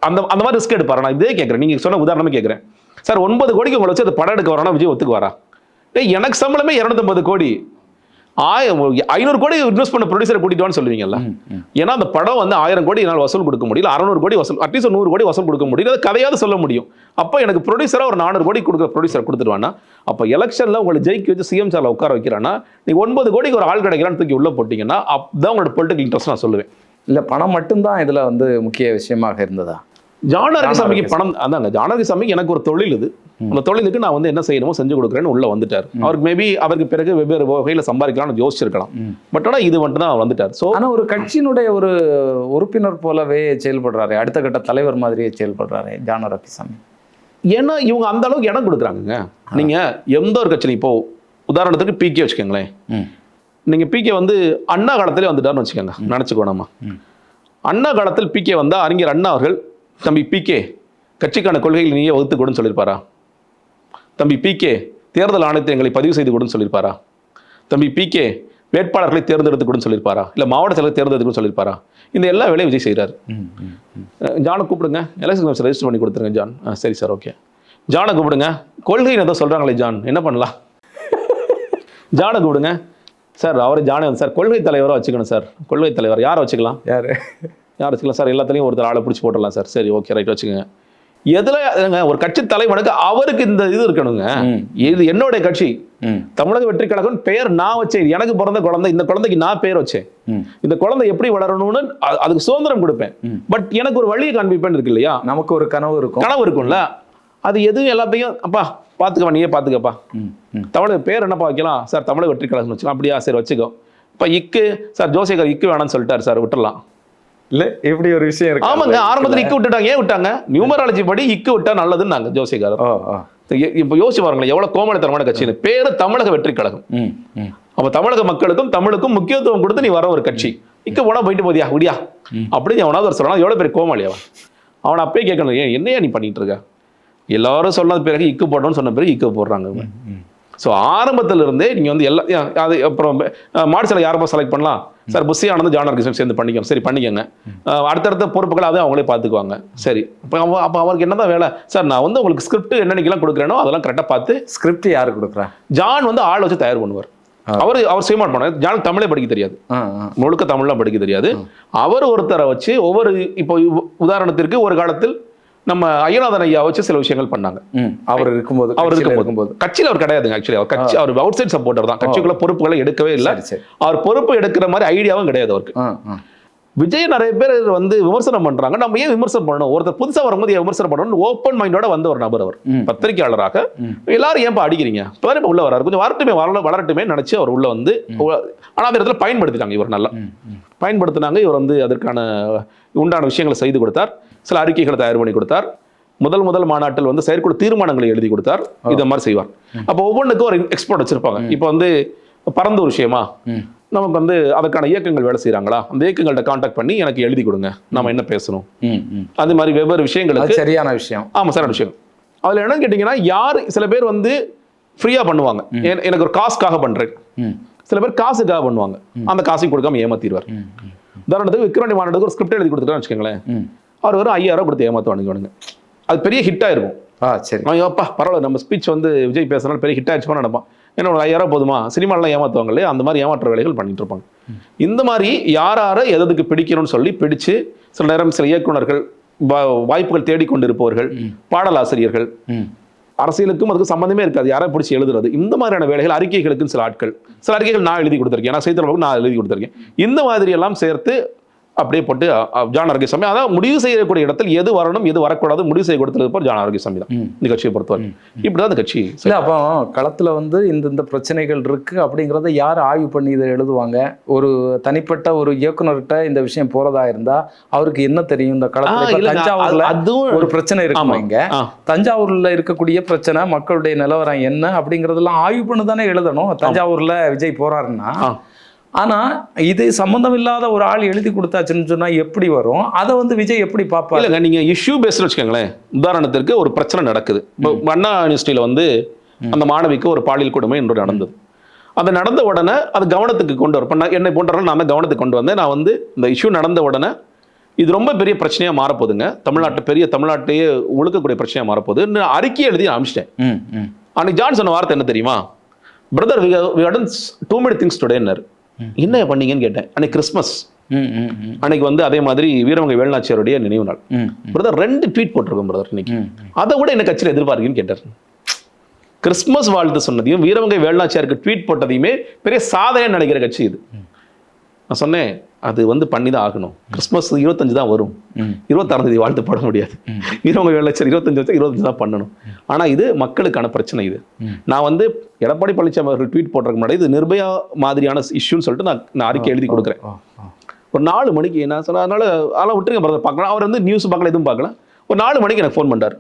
அந்த மாதிரி ரிஸ்க் எடுப்பாரு. நான் இதே கேட்குறேன், நீங்க சொன்ன உதாரணமே கேட்குறேன். சார் 9 கோடிக்கு உங்களை வச்சு அந்த படம் எடுக்க வரானா விஜய் ஒத்துக்கு வரா? எனக்கு சம்பளமே 250 கோடி. 500 கோடி இன்வெஸ்ட் பண்ண ப்ரொடியூசரை கூட்டிட்டு சொல்லுவீங்கல்ல. ஏன்னா அந்த படம் வந்து 1000 கோடி என்னால் வசூல் கொடுக்க முடியல, 600 கோடி வசூல், அட்லீஸ்ட் 100 கோடி வசூல் கொடுக்க முடியல, அது கதையாவது சொல்ல முடியும். அப்போ எனக்கு ப்ரொடியூசராக ஒரு 400 கோடி கொடுக்குற ப்ரொடியூசர் கொடுத்துருவானா, அப்போ எலெக்ஷனில் உங்களை ஜெயிக்க வச்சு சிஎம் சார்ல உட்கார வைக்கிறான்னா, நீங்கள் 9 கோடிக்கு ஒரு ஆள் கிடைக்கிறான்னு தூக்கி உள்ள போட்டிங்கன்னா அப்பதான் உங்களோட பொலிட்டிக்கல் இன்ட்ரெஸ்ட் நான் சொல்லுவேன். இல்லை பணம் மட்டும்தான் இதில் வந்து முக்கிய விஷயமாக இருந்ததா? ஜான் ஆரோக்கியசாமிக்கு பணம் அதாங்க. ஜான் ஆரோக்கியசாமிக்கு எனக்கு ஒரு தொழில் இது, அந்த தொழிலுக்கு நான் வந்து என்ன செய்யணுமோ செஞ்சு கொடுக்குறேன்னு உள்ள வந்துட்டார். அவருக்கு மேபி அவருக்கு பிறகு வெவ்வேறு வகையில் சம்பாதிக்கலாம்னு யோசிச்சிருக்கலாம். பட் ஆனால் இது மட்டும் தான் வந்துட்டார். ஸோ ஆனால் ஒரு கட்சியினுடைய ஒரு உறுப்பினர் போலவே செயல்படுறாரு, அடுத்த கட்ட தலைவர் மாதிரியே செயல்படுறாரு ஜான் ஆரோக்கியசாமி. ஏன்னா இவங்க அந்த அளவுக்கு இடம் கொடுக்குறாங்க. நீங்க எந்த ஒரு கட்சி, இப்போ உதாரணத்துக்கு பிகே வச்சுக்கோங்களேன். நீங்க பிகே வந்து அண்ணா காலத்திலே வந்துட்டாருன்னு வச்சுக்கோங்க, நினைச்சுக்கோ. நம்ம அண்ணா காலத்தில் பிகே வந்தா அறிஞர் அண்ணா அவர்கள் தம்பி பிகே கட்சிக்கான கொள்கைகள் நீயே வகுத்து கொடுன்னு சொல்லியிருப்பாரா? தம்பி பிகே தேர்தல் ஆணையத்தை எங்களை பதிவு செய்து கொடுன்னு சொல்லியிருப்பாரா? தம்பி பிகே வேட்பாளர்களை தேர்ந்தெடுத்து கொடுன்னு சொல்லியிருப்பாரா? இல்லை மாவட்ட செயலரை தேர்ந்தெடுத்து சொல்லியிருப்பாரா? இந்த எல்லா வேலையும் விஜய் செய்கிறார். ஜானை கூப்பிடுங்க, எலெக்ஷன் கமிஷன் ரெஜிஸ்டர் பண்ணி கொடுத்துருங்க. ஜான் சரி சார், ஓகே. ஜானை கூப்பிடுங்க, கொள்கை ஏதோ சொல்கிறாங்களே ஜான், என்ன பண்ணலாம்? ஜானை கூப்பிடுங்க சார், அவர் ஜானே வந்து சார் கொள்கை தலைவராக வச்சுக்கணும் சார். கொள்கை தலைவர் யாரை வச்சுக்கலாம்? யார் வச்சுக்கலாம் சார்? எல்லாத்துலேயும் ஒருத்தர் ஆளை பிடிச்சி போட்டுடலாம் சார். சரி, ஓகே, ரைட், வச்சுக்கோங்க. எதுல ஒரு கட்சி தலைவனுக்கு அவருக்கு இந்த இது இருக்கணுங்க. இது என்னுடைய கட்சி, தமிழக வெற்றி கழகம் பெயர் நான் வச்சேன், எனக்கு பிறந்த குழந்தை, இந்த குழந்தைக்கு நான் பெயர் வச்சேன், இந்த குழந்தை எப்படி வளரணும்னு அதுக்கு சுதந்திரம் கொடுப்பேன். பட் எனக்கு ஒரு வழியை காண்பிப்பேன் இருக்கு இல்லையா? நமக்கு ஒரு கனவு இருக்கும்ல. அது எதுவும் எல்லாத்தையும் அப்பா பாத்துக்கப்பா, நீயே பாத்துக்கப்பா, தமிழக பேர் என்னப்பா வைக்கலாம் சார்? தமிழக வெற்றி கழகம் வச்சுக்கலாம். அப்படியா, சரி வச்சுக்கோ. இப்ப இக்கு சார் ஜோசேகர் இக்கு வேணாம்னு சொல்லிட்டாரு சார், விட்டுடலாம். இல்ல இப்படி ஒரு விஷயம் இருக்கு. ஆமாங்க, ஆரம்பத்தில் இக்கு விட்டுட்டாங்க. ஏன் விட்டாங்க? நியூமராலஜி படி இக்கு விட்டா நல்லதுன்னு நாங்க ஜோசிகார். இப்ப யோசிச்சு பாருங்களேன், எவ்வளவு கோமளத்தனமான கட்சி. பேரு தமிழக வெற்றி கழகம். அப்ப தமிழக மக்களுக்கும் தமிழுக்கும் முக்கியத்துவம் கொடுத்து நீ வர ஒரு கட்சி. இக்கு போனா போயிட்டு போதியா விடியா அப்படின்னு எவனாவது ஒரு சொல்லலாம். எவ்வளவு பெரிய கோமாளி அவன். அவனை அப்பயே கேட்கணும், ஏன் என்னையா நீ பண்ணிட்டு இருக்க? எல்லாரும் சொன்னது பிறகு இக்கு போட்டோம்னு சொன்ன பிறகு இக்கு போடுறாங்க. ஸோ ஆரம்பத்தில் இருந்தே நீங்கள் வந்து எல்லா அது அப்புறம் மாடிசலை யாரப்போ செலக்ட் பண்ணலாம் சார்? புஷி ஆனந்த் ஜான் ஆரோக்கியசாமி சேர்ந்து பண்ணிக்கோங்க. சரி பண்ணிக்கோங்க. அடுத்தடுத்த பொறுப்புகள் அதை அவங்களே பார்த்துக்குவாங்க. சரி, அப்போ அவருக்கு என்ன தான் வேலை சார்? நான் வந்து உங்களுக்கு ஸ்கிரிப்ட் என்னென்னலாம் கொடுக்குறேனோ அதெல்லாம் கரெக்டாக பார்த்து. ஸ்கிரிப்ட் யார் கொடுக்குறேன்? ஜான் வந்து ஆள் வச்சு தயார் பண்ணுவார். அவர் செய்ய மாட்டார். ஜான் தமிழே படிக்க தெரியாது, முழுக்க தமிழ்லாம் படிக்க தெரியாது. அவர் ஒருத்தரை வச்சு ஒவ்வொரு, இப்போ உதாரணத்திற்கு ஒரு காலத்தில் நம்ம ஐயநாதன் ஐயா வச்சு சில விஷயங்கள் பண்ணாங்க. அவர் இருக்கும்போது கட்சியில் அவர் கிடையாதுங்க. ஆக்சுவலி அவர் கட்சி, அவர் அவுட் சைட் சப்போர்ட்டர் தான். கட்சிக்குள்ள பொறுப்புகளை எடுக்கவே இல்லை. அவர் பொறுப்பு எடுக்கிற மாதிரி ஐடியாவும் கிடையாது அவருக்கு. விஜய் நிறைய பேர் வந்து விமர்சனம் பண்றாங்க. நம்ம ஏன் விமர்சனம் பண்ணணும்? ஒருத்தர் புதுசா வரும்போது ஏன் விமர்சனம் பண்ணணும்? ஓப்பன் மைண்டோட வந்த ஒரு நபர் அவர், பத்திரிகையாளராக. எல்லாரும் ஏன் அடிக்கிறீங்க? உள்ள வராரு, கொஞ்சம் வளரட்டுமே நினைச்சு அவர் உள்ள வந்து, ஆனா அந்த இடத்துல பயன்படுத்திட்டாங்க. இவர் நல்லா பயன்படுத்தினாங்க. இவர் வந்து அதற்கான உண்டான விஷயங்களை செய்து கொடுத்தார். சில அறிக்கைகளை தயார் பண்ணி கொடுத்தார். முதல் மாநாட்டில் வந்து செயற்குழு தீர்மானங்களை எழுதி கொடுத்தார். இதை மாதிரி செய்வார். அப்போ ஒவ்வொன்றுக்கும் ஒரு எக்ஸ்பர்ட் வச்சிருப்பாங்க. இப்போ வந்து பரந்தூர் விஷயமா நமக்கு வந்து அதற்கான இயக்கங்கள் வேலை செய்யறாங்களா, அந்த இயக்கங்கள்ட்ட கான்டாக்ட் பண்ணி எனக்கு எழுதி கொடுங்க, நம்ம என்ன பேசணும், அது மாதிரி வெவ்வேறு விஷயங்களுக்கு சரியான விஷயம். ஆமா, சரியான விஷயம். அதுல என்னன்னு கேட்டீங்கன்னா, யார் சில பேர் வந்து ஃப்ரீயா பண்ணுவாங்க, எனக்கு ஒரு காசுக்காக பண்றேன். சில பேர் காசுக்காக பண்ணுவாங்க, அந்த காசையும் கொடுக்காம ஏமாத்திடுவார். உதாரணத்துக்கு விக்ரவாண்டி மாநாட்டுக்கு ஒரு ஸ்கிரிப்ட் எழுதி கொடுத்துட்டான்னு வச்சுக்கோங்களேன், அவர் ஒரு 5000 கொடுத்து ஏமாத்துவானுங்க. அது பெரிய ஹிட்டா இருக்கும். சரி, அப்பா பரவாயில்ல, நம்ம ஸ்பீச் வந்து விஜய் பேசுறதுனால பெரிய ஹிட் ஆயிடுச்சுமா நினைப்பான். ஏன்னா ஒரு 5000 போதுமா, சினிமாலாம் ஏமாத்துவாங்க இல்லையா, அந்த மாதிரி ஏமாற்ற வேலைகள் பண்ணிட்டு இருப்பாங்க. இந்த மாதிரி யார எதுக்கு பிடிக்கணும்னு சொல்லி பிடிச்சு, சில நேரம் சில இயக்குனர்கள், வாய்ப்புகள் தேடிக்கொண்டு இருப்பவர்கள், பாடலாசிரியர்கள், அரசியலுக்கும் அதுக்கு சம்பந்தமே இருக்காது, யாரை பிடிச்சி எழுதுறது, இந்த மாதிரியான வேலைகள், அறிக்கைகளுக்கும் சில அறிக்கைகள் நான் எழுதி கொடுத்துருக்கேன், நான் செய்தியாளர்களுக்கு நான் எழுதி கொடுத்துருக்கேன். இந்த மாதிரி எல்லாம் சேர்த்து அப்படியே போட்டு ஜான் ஆரோக்கியசாமி, அதான் முடிவு செய்யக்கூடிய இடத்தில் எது வரணும் எது வரக்கூடாது முடிவு செய்ய கொடுத்தது ஜான் ஆரோக்கியசாமி தான் இந்த கட்சியை பொறுத்தவரை. இப்படிதான் அந்த கட்சி. அப்போ களத்துல வந்து இந்த பிரச்சனைகள் இருக்கு அப்படிங்கிறத யார் ஆய்வு பண்ணி இதை எழுதுவாங்க? ஒரு தனிப்பட்ட ஒரு இயக்குனர்கிட்ட இந்த விஷயம் போறதா இருந்தா அவருக்கு என்ன தெரியும்? இந்த களத்துல தஞ்சாவூர்ல அதுவும் ஒரு பிரச்சனை இருக்கு. இங்க தஞ்சாவூர்ல இருக்கக்கூடிய பிரச்சனை, மக்களுடைய நிலவரம் என்ன அப்படிங்கறதெல்லாம் ஆய்வு பண்ணி தானே எழுதணும். தஞ்சாவூர்ல விஜய் போறாருன்னா, ஆனா இது சம்பந்தம் இல்லாத ஒரு ஆள் எழுதி கொடுத்தாச்சுன்னு சொன்னா எப்படி வரும்? அதை வந்து விஜய் எப்படி பார்ப்பாரு? இல்லைங்க, நீங்க இஷ்யூ பேஸ்ட் வச்சுக்கோங்களேன். உதாரணத்திற்கு ஒரு பிரச்சனை நடக்குது. அண்ணா யூனிவர்சிட்டியில வந்து அந்த மாணவிக்கு ஒரு பாலியல் கொடுமை என்று நடந்தது. அது நடந்த உடனே அது கவனத்துக்கு கொண்டு வரும். என்னை போன்றவர்கள் நான் தான் கவனத்துக்கு கொண்டு வந்தேன். நான் வந்து இந்த இஷ்யூ நடந்த உடனே இது ரொம்ப பெரிய பிரச்சனையா மாறப்போகுதுங்க, தமிழ்நாட்டையே ஒழுக்கக்கூடிய பிரச்சனையா மாறப்போகுது, அறிக்கையை எழுதி அனுப்பிச்சிட்டேன். அன்னைக்கு ஜான் சொன்ன வார்த்தை என்ன தெரியுமா? Brother we had done too many things today என்ன பண்ணீங்கன்னு கேட்டேன். அன்னைக்கு கிறிஸ்மஸ், அன்னைக்கு வந்து அதே மாதிரி வீரமங்கை வேலுநாச்சியாருடைய நினைவு நாள். பிரதர் 2 ட்வீட் போட்டிருக்கோம் பிரதர் இன்னைக்கு, அதை விட என்ன கட்சியில் எதிர்பார்க்கீங்கன்னு கேட்டார். கிறிஸ்மஸ் வாழ்த்து சொன்னதையும் வீரமங்கை வேலுநாச்சியாருக்கு ட்வீட் போட்டதையுமே பெரிய சாதனை நினைக்கிற கட்சி இது. நான் சொன்னேன் அது வந்து பண்ணி தான் ஆகணும். கிறிஸ்மஸ் 25 தான் வரும், 26ஆம் தேதி வாழ்த்து போட முடியாது. வீரமங்கை வேலுநாச்சியார் 25 வச்சா 25 தான் பண்ணணும். ஆனால் இது மக்களுக்கான பிரச்சனை. இது நான் வந்து எடப்பாடி பழனிசாமி அவர்கள் ட்வீட் போடுறதுக்கு முன்னாடி இது நிர்பயா மாதிரியான இஷ்யூன்னு சொல்லிட்டு நான் அறிக்கை எழுதி கொடுக்குறேன். ஒரு 4 மணிக்கு என்ன சொன்னால், அதனால அதெல்லாம் விட்டுருங்க பிரதர் பார்க்கலாம். அவர் வந்து நியூஸ் பார்க்கல, எதுவும் பார்க்கல. ஒரு 4 மணிக்கு எனக்கு ஃபோன் பண்ணார்.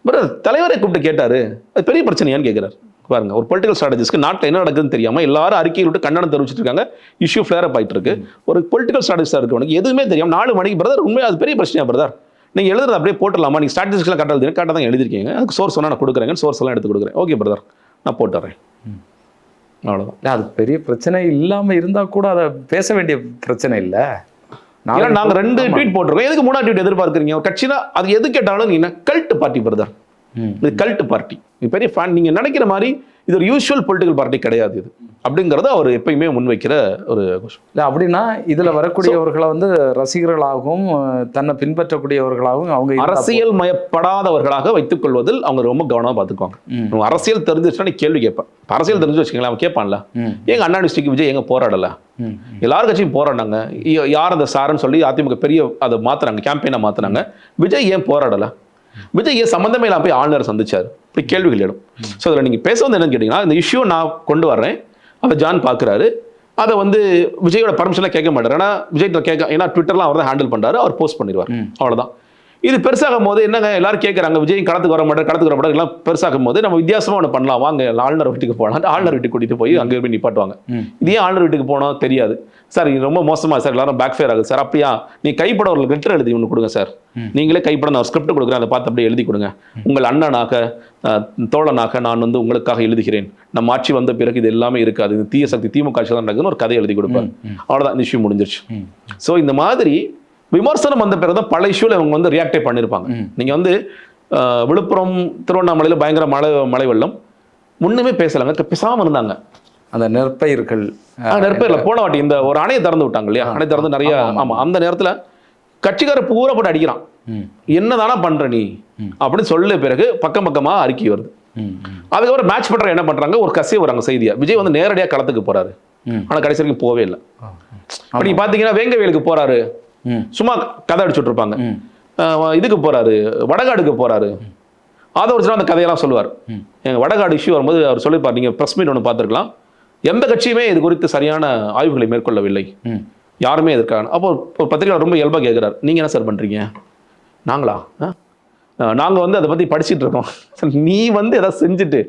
பிரதர் தலைவரை கூப்பிட்டு கேட்டார், அது பெரிய பிரச்சனையான்னு கேட்குறாரு. பாருங்க, ஒரு பொலிட்டிக்கல் ஸ்ட்ராட்டஜிஸ்க்கு நாட்டில் என்ன நடக்குதுன்னு தெரியாமல் எல்லாரும் அறிக்கையில் விட்டு கண்டனம் தெரிவிச்சிட்டு இருக்காங்க. இஷ்யூ ஃபிளேர் அப் ஆகிட்டு இருக்கு. ஒரு பொலிட்டிக்கல் ஸ்ட்ராட்டஜிஸ்டாக இருக்கவனுக்கு எதுவுமே தெரியாமல் 4 மணிக்கு பிரதர் உண்மையாக அது பெரிய பிரச்சனையா பிரதர், நீங்கள் எழுதுறது அப்படியே போட்டுடலாமா, நீங்கள் ஸ்ட்ராட்டஜிஸ்லாம் கரெக்டாக தான் எழுதிருக்கீங்க, அதுக்கு சோர்ஸ் சொன்னால் நான் கொடுக்குறேங்க, சோர்ஸ் எல்லாம் எடுத்து கொடுக்குறேன். ஓகே பிரதர் நான் போட்டுறேன். அவ்வளோதான். அது பெரிய பிரச்சனை இல்லாமல் இருந்தால் கூட அதை பேச வேண்டிய பிரச்சனை இல்லை. நாங்கள் 2 ட்வீட் போட்டிருக்கோம். எதுக்கு 3ஆவது ட்வீட் எதிர்பார்க்குறீங்க? ஒரு கட்சினா அது எது கேட்டாலும் நீங்க கல்ட் பார்ட்டி பிரதர், இது கல்ட் பார்ட்டி. பெரிய ஃபேன். நீங்க நினைக்கிற மாதிரி இது ஒரு யூஷுவல் பொலிட்டிக்கல் பார்ட்டி கிடையாது இது அப்படிங்கிறத அவர் எப்பயுமே முன்வைக்கிற ஒரு விஷயம். இல்லை அப்படின்னா இதில் வரக்கூடியவர்களை வந்து ரசிகர்களாகவும் தன்னை பின்பற்றக்கூடியவர்களாகவும் அவங்க அரசியல் மயப்படாதவர்களாக வைத்துக் கொள்வதில் அவங்க ரொம்ப கவனமாக பார்த்துக்குவாங்க. அரசியல் தெரிஞ்சிச்சுன்னா நீ கேள்வி கேட்பேன். அரசியல் தெரிஞ்சு வச்சுக்கலாம், அவன் கேட்பான்ல, எங்க அண்ணா டிஸ்ட்ரிக்ட் விஜய் எங்க போராடல, எல்லாரும் கட்சியும் போராடினாங்க, யார் அந்த சாருன்னு சொல்லி அதிமுக பெரிய அதை மாத்தினாங்க, கேம்பெயினை மாத்தினாங்க, விஜய் ஏன் போராடல, விஜய் ஏன் சம்பந்தமே இல்லாம போய் ஆளுநர் சந்திச்சாரு, இப்படி கேள்விகள் எழும். ஸோ அதில் நீங்கள் பேச வந்து என்னன்னு கேட்டீங்கன்னா, இந்த இஷ்யூ நான் கொண்டு வர்றேன், அதை ஜான் பார்க்குறாரு, அதை வந்து விஜயோட பர்மிஷன்லாம் கேட்க மாட்டார். ஏன்னா விஜய் கேட்க, ஏன்னா ட்விட்டர்லாம் அவர் தான் ஹேண்டில் பண்ணுறாரு, அவர் போஸ்ட் பண்ணிடுவார், அவ்வளோதான். இது பெருசாகும் போது என்னங்க எல்லாரும் கேட்குறாங்க, விஜய் களத்துக்கு வர மாட்டார் எல்லாம் பெருசாகும் போது நம்ம வித்தியாசமாக ஒன்று பண்ணலாம், வாங்க ஆளுநர் வீட்டுக்கு போகலாம், ஆளுநர் வீட்டுக்கு கூட்டிகிட்டு போய் அங்கே போய் நிப்பாட்டுவாங்க. இது ஏன் ஆளுநர் வீட்டுக்கு போனோம் தெரியாது சார், இது ரொம்ப மோசமாக சார், எல்லாரும் பேக் ஃபேர் ஆகுது சார். அப்படியா, நீ கைப்பட ஒரு லெட்டர் எழுதி ஒன்று கொடுங்க சார், நீங்களே கைப்பட நான் ஒரு ஸ்கிரிப்ட் கொடுக்குறேன், அதை பார்த்து அப்படியே எழுதி கொடுங்க, உங்கள் அண்ணனாக தோழனாக நான் வந்து உங்களுக்காக எழுதுகிறேன், நம்ம ஆட்சி வந்த பிறகு இது எல்லாமே இருக்காது, இது தீய சக்தி திமுக ஆட்சி தான் நடக்குதுன்னு ஒரு கதை எழுதி கொடுப்பார். அவ்வளோதான், இந்த இஷ்யூ முடிஞ்சிருச்சு. ஸோ இந்த மாதிரி விமர்சனம் வந்த பிறகு தான் பல இஷ்யூல அவங்க வந்து ரியாக்டே பண்ணியிருப்பாங்க. நீங்க வந்து விழுப்புரம் திருவண்ணாமலையில் பயங்கர மழை வெள்ளம், முன்னுமே பேசலாங்க, பேசாமல் இருந்தாங்க. அந்த நெற்பயிர்கள் நெற்பயிரில் போன வாட்டி இந்த ஒரு அணையை திறந்து விட்டாங்க இல்லையா, அணை திறந்து நிறைய, ஆமாம், அந்த நேரத்தில் கட்சிக்கார பூரா போட்டு அடிக்கிறான், என்னதானா பண்ற நீ அப்படின்னு சொல்ல பிறகு பக்கம் பக்கமாக அறிக்கை வருது. அதுக்கப்புறம் மேட்ச் பண்ற என்ன பண்றாங்க, ஒரு கசிய வராங்க செய்தியா, விஜய் வந்து நேரடியாக களத்துக்கு போறாரு, ஆனால் கடைசி வரைக்கும் போவே இல்லை. அப்படி பார்த்தீங்கன்னா வேங்கவேலுக்கு போறாரு, சும்மா கதை அடிச்சுட்டு இருப்பாங்க, இதுக்கு போறாரு, வடகாடுக்கு போறாரு, அதை ஒரு அந்த கதையெல்லாம் சொல்லுவார். எங்கள் வடகாடு இஷ்யூ வரும்போது அவர் சொல்லியிருப்பார், நீங்கள் ப்ரெஸ் மீட் ஒன்று பார்த்துருக்கலாம், எந்த கட்சியுமே இது குறித்து சரியான ஆய்வுகளை மேற்கொள்ளவில்லை, யாருமே எதிர்க்காங்க. அப்போ ஒரு பத்திரிகை ரொம்ப இயல்பாக கேட்குறாரு, நீங்கள் என்ன சார் பண்ணுறீங்க, நாங்களா நாங்கள் வந்து அதை பற்றி படிச்சுட்டு இருக்கோம், நீ வந்து எதாவது செஞ்சுட்டு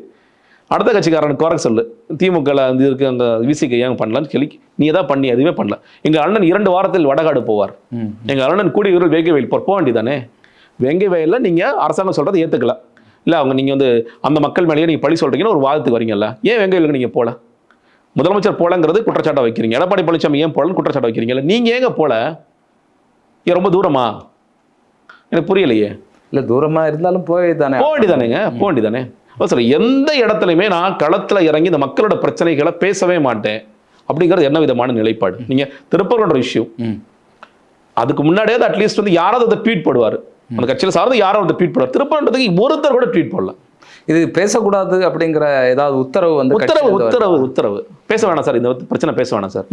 அடுத்த கட்சிக்காரனுக்கு குறை சொல்லு, திமுக வந்து இருக்கு அங்கே விசிக்கு ஏன் பண்ணலான்னு சொல்லி நீ எதாவது பண்ணி எதுவுமே பண்ணல. எங்கள் அண்ணன் 2 வாரத்தில் வடகாடு போவார், எங்கள் அண்ணன் கூடிய விரைவில் வேங்கவேல் போக வேண்டியதானே, வேங்கவேலில் நீங்கள் அரசாங்கம் சொல்கிறத ஏற்றுக்கல இல்லை, அவங்க நீங்கள் வந்து அந்த மக்கள் மேலேயே நீங்கள் பழி சொல்கிறீங்கன்னு ஒரு வாதத்துக்கு வரீங்கல்ல, ஏன் வேங்கவேலுக்கு நீங்கள் போல, முதலமைச்சர் போலங்கிறது குற்றச்சாட்டை வைக்கிறீங்க, எடப்பாடி பழனிசாமி ஏன் போலன்னு குற்றச்சாட்டை வைக்கிறீங்கல்ல, நீங்கள் ஏங்க போல, ஏன் ரொம்ப தூரமா, எனக்கு புரியலையே. இல்லை தூரமாக இருந்தாலும் போக வேண்டியதானேங்க, போக வேண்டியதானே. சார் எந்த இடத்துலையுமே நான் களத்தில் இறங்கி இந்த மக்களோட பிரச்சனைகளை பேசவே மாட்டேன் அப்படிங்கிறது என்ன விதமான நிலைப்பாடு? நீங்கள் திருப்பூர் இஷ்யூ அதுக்கு முன்னாடியே அட்லீஸ்ட் வந்து யாராவது அதை ட்வீட் போடுவார், அந்த கட்சியில் சார்ந்து யாராவது ட்வீட் போடுவார், திருப்பூர்ன்றதுக்கு ஒருத்தர் கூட ட்வீட் போடல. இது பேசக்கூடாது அப்படிங்கிற ஏதாவது உத்தரவு வந்து உத்தரவு பேச வேணாம் சார், இந்த பிரச்சனை பேச வேணாம் சார்.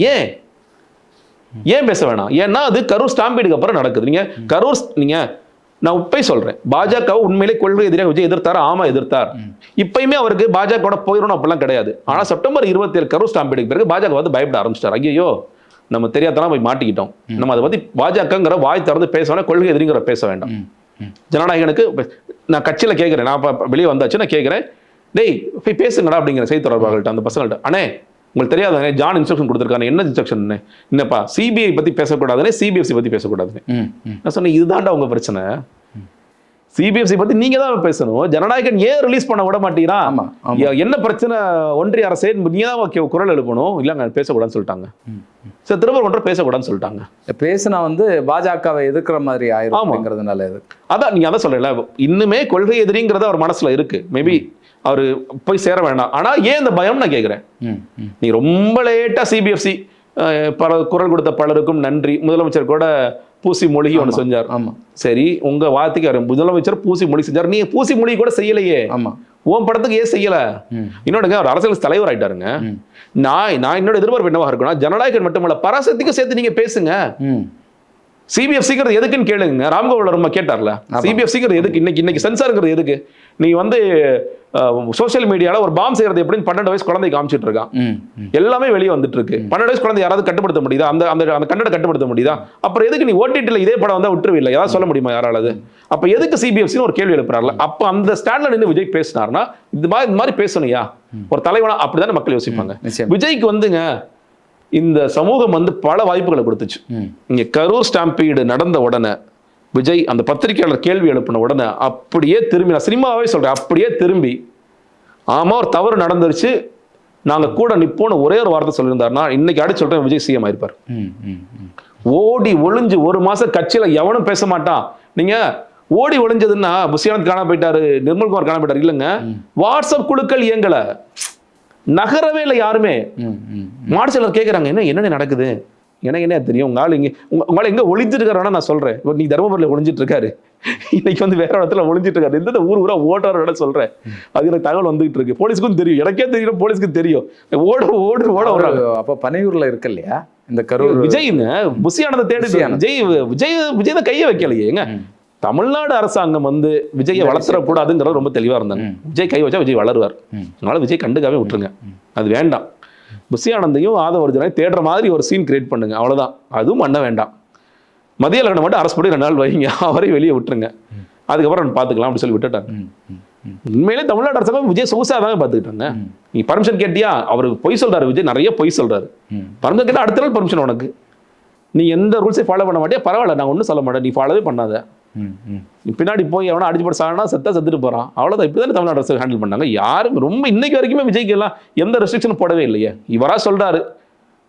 ஏன் பேச வேணாம்? ஏன்னா அது கரூர் ஸ்டாம்பீடுக்கு அப்புறம் நடக்குது. நீங்க கரூர் நான் போய் சொல்றேன், பாஜக உண்மையிலே கொள்கை எதிராக விஜய் எதிர்த்தார், ஆமா எதிர்த்தார். இப்பயுமே அவருக்கு பாஜக போயிடணும் அப்படிலாம் கிடையாது. ஆனா செப்டம்பர் 27 கரூர் ஸ்டாம்பீடுக்கு பிறகு பாஜக வந்து பயப்பட ஆரம்பிச்சிட்டார். ஐயோ நம்ம தெரியாதெல்லாம் போய் மாட்டிக்கிட்டோம், நம்ம அதை பத்தி பாஜகங்கிற வாய் திறந்து பேச வேணாம், கொள்கை எதிரிங்கிற பேச வேண்டாம். ஜனநாயகனுக்கு நான் கட்சியில் கேட்குறேன், நான் வெளியே வந்தாச்சு நான் கேட்குறேன், டேய் போய் பேசுங்கடா அப்படிங்கிற செய்தி தொடர்பாளர்கள்ட்ட அந்த பசங்கள்ட்ட, அண்ணே உங்களுக்கு தெரியாதுங்க ஜான் இன்ஸ்ட்ரக்ஷன் கொடுத்துருக்காங்க, என்ன இன்ஸ்ட்ரக்ஷன் என்னப்பா, சிபிஐ பற்றி பேசக்கூடாதுன்னு, சிபிஎஃப்சி பற்றி பேசக்கூடாதுன்னு. நான் சொன்னேன் இதுதான்டா உங்க பிரச்சனை, சிபிஎஃப்சி பத்தி நீங்க தான் பேசணும், ஜனநாயகன் ஏன் ரிலீஸ் பண்ண விட மாட்டீங்கன்னா என்ன பிரச்சனை, ஒன்றிய அரசே நீங்க தான் குரல் எழுப்பணும், இல்லைங்க பேசக்கூடாதுன்னு சொல்லிட்டாங்க. சரி திருப்பூர் ஒன்றை பேசக்கூடாதுன்னு சொல்லிட்டாங்க. பேசினா வந்து பாஜகவை எதிர்க்கிற மாதிரி ஆயிருங்கிறதுனால அதான் நீங்க அதான் சொல்லல, இன்னுமே கொள்கை எதிரிங்கிறத அவர் மனசுல இருக்கு. மேபி அவர் போய் சேர வேண்டாம். ஆனா ஏன் இந்த பயம் நான் கேட்கிறேன். நீ ரொம்ப லேட்டா சிபிஎஃப்சி பல குரல் கொடுத்த பலருக்கும் நன்றி. முதலமைச்சர் கூட பூசி மொழி ஒன்று செஞ்சார். ஆமா சரி, உங்க வார்த்தைக்கு அவர் முதலமைச்சர் பூசி மொழி செஞ்சார், நீ பூசி மொழி கூட செய்யலையே. ஆமா உன் படத்துக்கு ஏன் செய்யல? இன்னொருங்க அவர் அரசியல் தலைவர் ஆயிட்டாருங்க. நான் என்னோட எதிர்பார்ப்பு என்னவா இருக்குன்னா, ஜனநாயகன் மட்டுமல்ல பராசக்திக்கும் சேர்த்து நீங்க பேசுங்க. சிபிஎஃப்சிங்கிறது எதுக்குன்னு கேளுங்க. ராம்கோபால் வர்மா கேட்டார்ல, சிபிஎஃப்சிங்கிறது எதுக்கு, இன்னைக்கு சென்சாருங்கிறது எதுக்கு? நீ வந்து சோசியல் மீடியால ஒரு பாம் செய்யறது எப்படின்னு 12 வயசு குழந்தை காமிச்சிட்டு இருக்கான். எல்லாமே வெளியே வந்துட்டு இருக்கு. 12 வயசு குழந்தை யாராவது கட்டுப்படுத்த முடியுதா? அந்த அந்த கண்டனை கட்டுப்படுத்த முடியுதா? அப்புறம் எதுக்கு நீ ஓடிடில இதே படம் வந்தா விட்டுருவில்லை? ஏதாவது சொல்ல முடியுமா யாராவது? அப்ப எதுக்கு சிபிஎஃப்சின்னு ஒரு கேள்வி எழுப்புறாருல. அப்ப அந்த ஸ்டாண்ட்ல நின்று விஜய் பேசினார்னா இந்த மாதிரி பேசணும்யா ஒரு தலைவனா, அப்படிதானே மக்கள் யோசிப்பாங்க. விஜய்க்கு வந்துங்க இந்த சமூகம் வந்து பல வாய்ப்புகளை கொடுத்துச்சு. இங்க கரூர் ஸ்டாம்பீடு நடந்த உடனே விஜய் அந்த பத்திரிகையாளர் கேள்வி எழுப்பின உடனே அப்படியே திரும்பி, நான் சினிமாவே சொல்றேன், அப்படியே திரும்பி ஆமா ஒரு தவறு நடந்துருச்சு, நாங்க கூட நிப்போன்னு ஒரே ஒரு வார்த்தை சொல்லியிருந்தாருன்னா இன்னைக்கு அடிச்சு சொல்றேன் விஜய் சிஎம் ஆயிருப்பார். ஓடி ஒளிஞ்சு ஒரு மாசம் கட்சியில எவனும் பேச மாட்டான். நீங்க ஓடி ஒளிஞ்சதுன்னா புஷியானந்த் காண போயிட்டாரு, நிர்மல்குமார் காண போயிட்டாரு இல்லைங்க, வாட்ஸ்அப் குழுக்கள் இயங்கல, நகரவே இல்லை யாருமே. மார்ஷலர் கேட்குறாங்க என்ன நடக்குது, எனக்கு என்ன தெரியும், உங்க ஆள் உங்களால் எங்க ஒளிஞ்சிட்டு இருக்காருன்னா நான் சொல்றேன், இப்போ நீ தர்மபுரியில் ஒளிஞ்சிட்டு இருக்காரு, இன்னைக்கு வந்து வேற இடத்துல ஒளிஞ்சிட்டு இருக்காரு, எந்த ஊரா ஓட்டுற சொல்றேன். அது எனக்கு தகவல் வந்துகிட்டு இருக்கு, போலீஸ்க்கும் தெரியும், எனக்கே தெரியும், போலீஸ்க்கு தெரியும். ஓட வர்றாங்க. அப்ப பனையூர்ல இருக்கு இல்லையா இந்த கரூர் விஜய்ங்க புஷியானந்தை தேடி விஜய் தான் கையை வைக்கலையேங்க. தமிழ்நாடு அரசாங்கம் வந்து விஜயை வளர்த்துறக்கூடாதுங்கிறது ரொம்ப தெளிவா இருந்தாங்க. விஜய் கை வச்சா விஜய் வளருவார், அதனால விஜய் கண்டுக்காவே விட்டுருங்க, அது வேண்டாம். புஷியானந்தையும் ஆதவர்ஜனையும் தேடுற மாதிரி ஒரு சீன் கிரியேட் பண்ணுங்க, அவ்வளவுதான். அதுவும் பண்ண வேண்டாம். மத்திய லக்னம் மட்டும் அரசு படி 2 நாள் வைங்க, அவரை வெளியே விட்டுருங்க, அதுக்கப்புறம் பார்த்துக்கலாம் அப்படி சொல்லி விட்டுட்டாங்க. உண்மையிலே தமிழ்நாடு அரசாங்கம் விஜய் சொகுசா தாங்க பார்த்துக்கிட்டாங்க. நீ பர்மிஷன் கேட்டியா, அவர் பொய் சொல்றாரு, விஜய் நிறைய பொய் சொல்றாரு. பர்மிஷன் கேட்டா அடுத்த நாள் பர்மிஷன் உனக்கு, நீ எந்த ரூல்ஸையும் ஃபாலோ பண்ண மாட்டியா, பரவாயில்ல நான் ஒன்றும் சொல்ல மாட்டேன், நீ ஃபாலோவே பண்ணாத. பின்னாடி போய் எவனா அடிச்சு போட்டு சானா செத்துட்டு போறான், அவ்வளவுதான். இப்படிதான் தமிழ்நாடு அரசு ஹேண்டில் பண்ணாங்க. யாரும் ரொம்ப இன்னைக்கு வரைக்குமே விஜய்க்கு எல்லாம் எந்த ரெஸ்ட்ரிக்ஷனும் போடவே இல்லையே. இவரா சொல்றாரு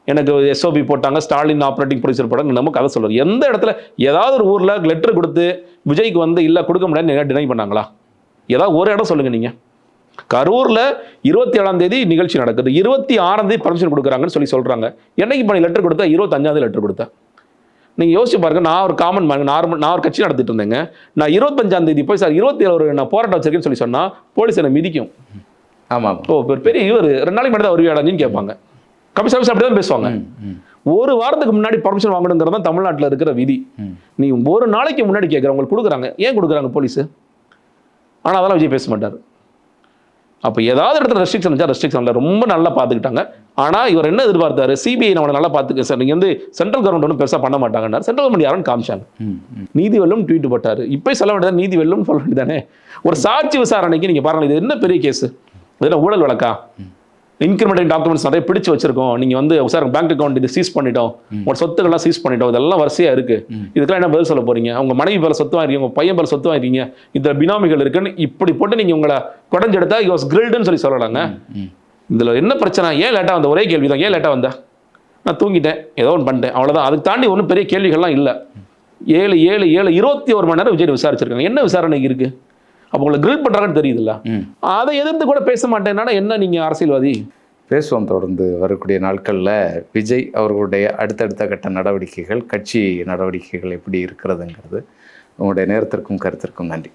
எனக்கு எஸ்ஓபி போட்டாங்க, ஸ்டாலின் ஆப்ரேட்டிங் ப்ரொடியூசர் போட்டாங்க, நம்ம கதை சொல்றாரு. எந்த இடத்துல ஏதாவது ஒரு ஊர்ல லெட்டர் கொடுத்து விஜய்க்கு வந்து இல்ல கொடுக்க முடியாது டினை பண்ணாங்களா? ஏதாவது ஒரு இடம் சொல்லுங்க நீங்க. கரூர்ல 27ஆம் தேதி நிகழ்ச்சி நடக்குது, 26ஆம் தேதி பர்மிஷன் கொடுக்குறாங்கன்னு சொல்றாங்க. என்னைக்கு பண்ணி லெட்டர் கொடுத்தா? 25ஆம் தேதி லெட்டர் கொடுத்தா. நீங்க யோசிச்சு பாருங்க, நான் ஒரு காமன் மேன், நான் ஒரு கட்சி நடத்திட்டு இருந்தேங்க, நான் 25ஆம் தேதி போய் சார் 27 நான் போராட்டம் வச்சிருக்கேன்னு சொன்னா போலீஸ் என்ன மிதிக்கும். ஆமா, ஓ பெரிய இவர் 2 நாளைக்கு முன்னாடி வருவியாடான்னு கேட்பாங்க. கமிஷன் அப்படிதான் பேசுவாங்க. ஒரு வாரத்துக்கு முன்னாடி பர்மிஷன் வாங்கணுங்கிறது தான் தமிழ்நாட்டில் இருக்கிற விதி. நீ ஒரு நாளைக்கு முன்னாடி கேட்குற, உங்களுக்கு கொடுக்குறாங்க, ஏன் கொடுக்குறாங்க போலீஸ்? ஆனால் அதெல்லாம் விஜய் பேச மாட்டார். அப்போ ஏதாவது இடத்துல ரெஸ்ட்ரிக்ஷன் வச்சா ரெஸ்ட்ரிக்ஷன்ல ரொம்ப நல்லா பார்த்துக்கிட்டாங்க. ஆனால் இவர் என்ன எதிர்பார்த்தாரு, சிபிஐ நம்மளை நல்லா பார்த்துக்க சார், நீங்கள் வந்து சென்ட்ரல் கவர்மெண்ட் ஒன்றும் பெருசாக பண்ண மாட்டாங்கன்னாரு. சென்ட்ரல் கவர்மெண்ட் யாருன்னு காமிச்சாங்க, நீதி வெல்லும் ட்வீட் போட்டார். இப்போ சொல்ல வேண்டியதான் நீதி வெல்லும் சொல்ல வேண்டியதானே. ஒரு சாட்சி விசாரணைக்கு நீங்கள் பாருங்கள், இது என்ன பெரிய கேஸு, இதெல்லாம் ஊழல் வழக்கா? இன்கிரிமெண்டிங் டாக்குமெண்ட்ஸ் நிறைய பிடிச்சு வச்சிருக்கோம், நீங்கள் வந்து சார் பேங்க் அக்கௌண்ட் இது சீஸ் பண்ணிட்டோம், உங்களோட சொத்துக்கள்லாம் சீஸ் பண்ணிட்டோம், இதெல்லாம் வரிசையாக இருக்குது, இதுக்கெல்லாம் என்ன பதில் சொல்ல போறீங்க? உங்கள் மனைவி பேர சொத்து வாங்கிருக்கீங்க, உங்கள் பையன் பேர சொத்து வாங்கிருக்கீங்க, இதில் பினாமிகள் இருக்குன்னு இப்படி போட்டு நீங்கள் உங்களை குடஞ்செடுத்தா யூ வாஸ் கிரில்டுன்னு சொல்லலாங்க. இதில் என்ன பிரச்சனை? ஏன் லேட்டாக வந்த? ஒரே கேள்வி தான், ஏன் லேட்டாக வந்தா? நான் தூங்கிட்டேன், ஏதோ ஒன்று பண்ணிட்டேன், அவ்வளோதான். அதுக்கு தாண்டி ஒன்றும் பெரிய கேள்விகள்லாம் இல்லை. 21 மணி நேரம் விஜய் விசாரிச்சிருக்காங்க, என்ன விசாரணை இருக்குது? அப்போ உங்களை கிரில் பண்ணுறாங்கன்னு தெரியுதுல்ல, அதை எதிர்த்து கூட பேச மாட்டேன்னா என்ன நீங்கள் அரசியல்வாதி? பேசுவோம் தொடர்ந்து வரக்கூடிய நாட்களில் விஜய் அவர்களுடைய அடுத்தடுத்த கட்ட நடவடிக்கைகள், கட்சி நடவடிக்கைகள் எப்படி இருக்கிறதுங்கிறது. உங்களுடைய நேரத்திற்கும் கருத்திற்கும் நன்றி.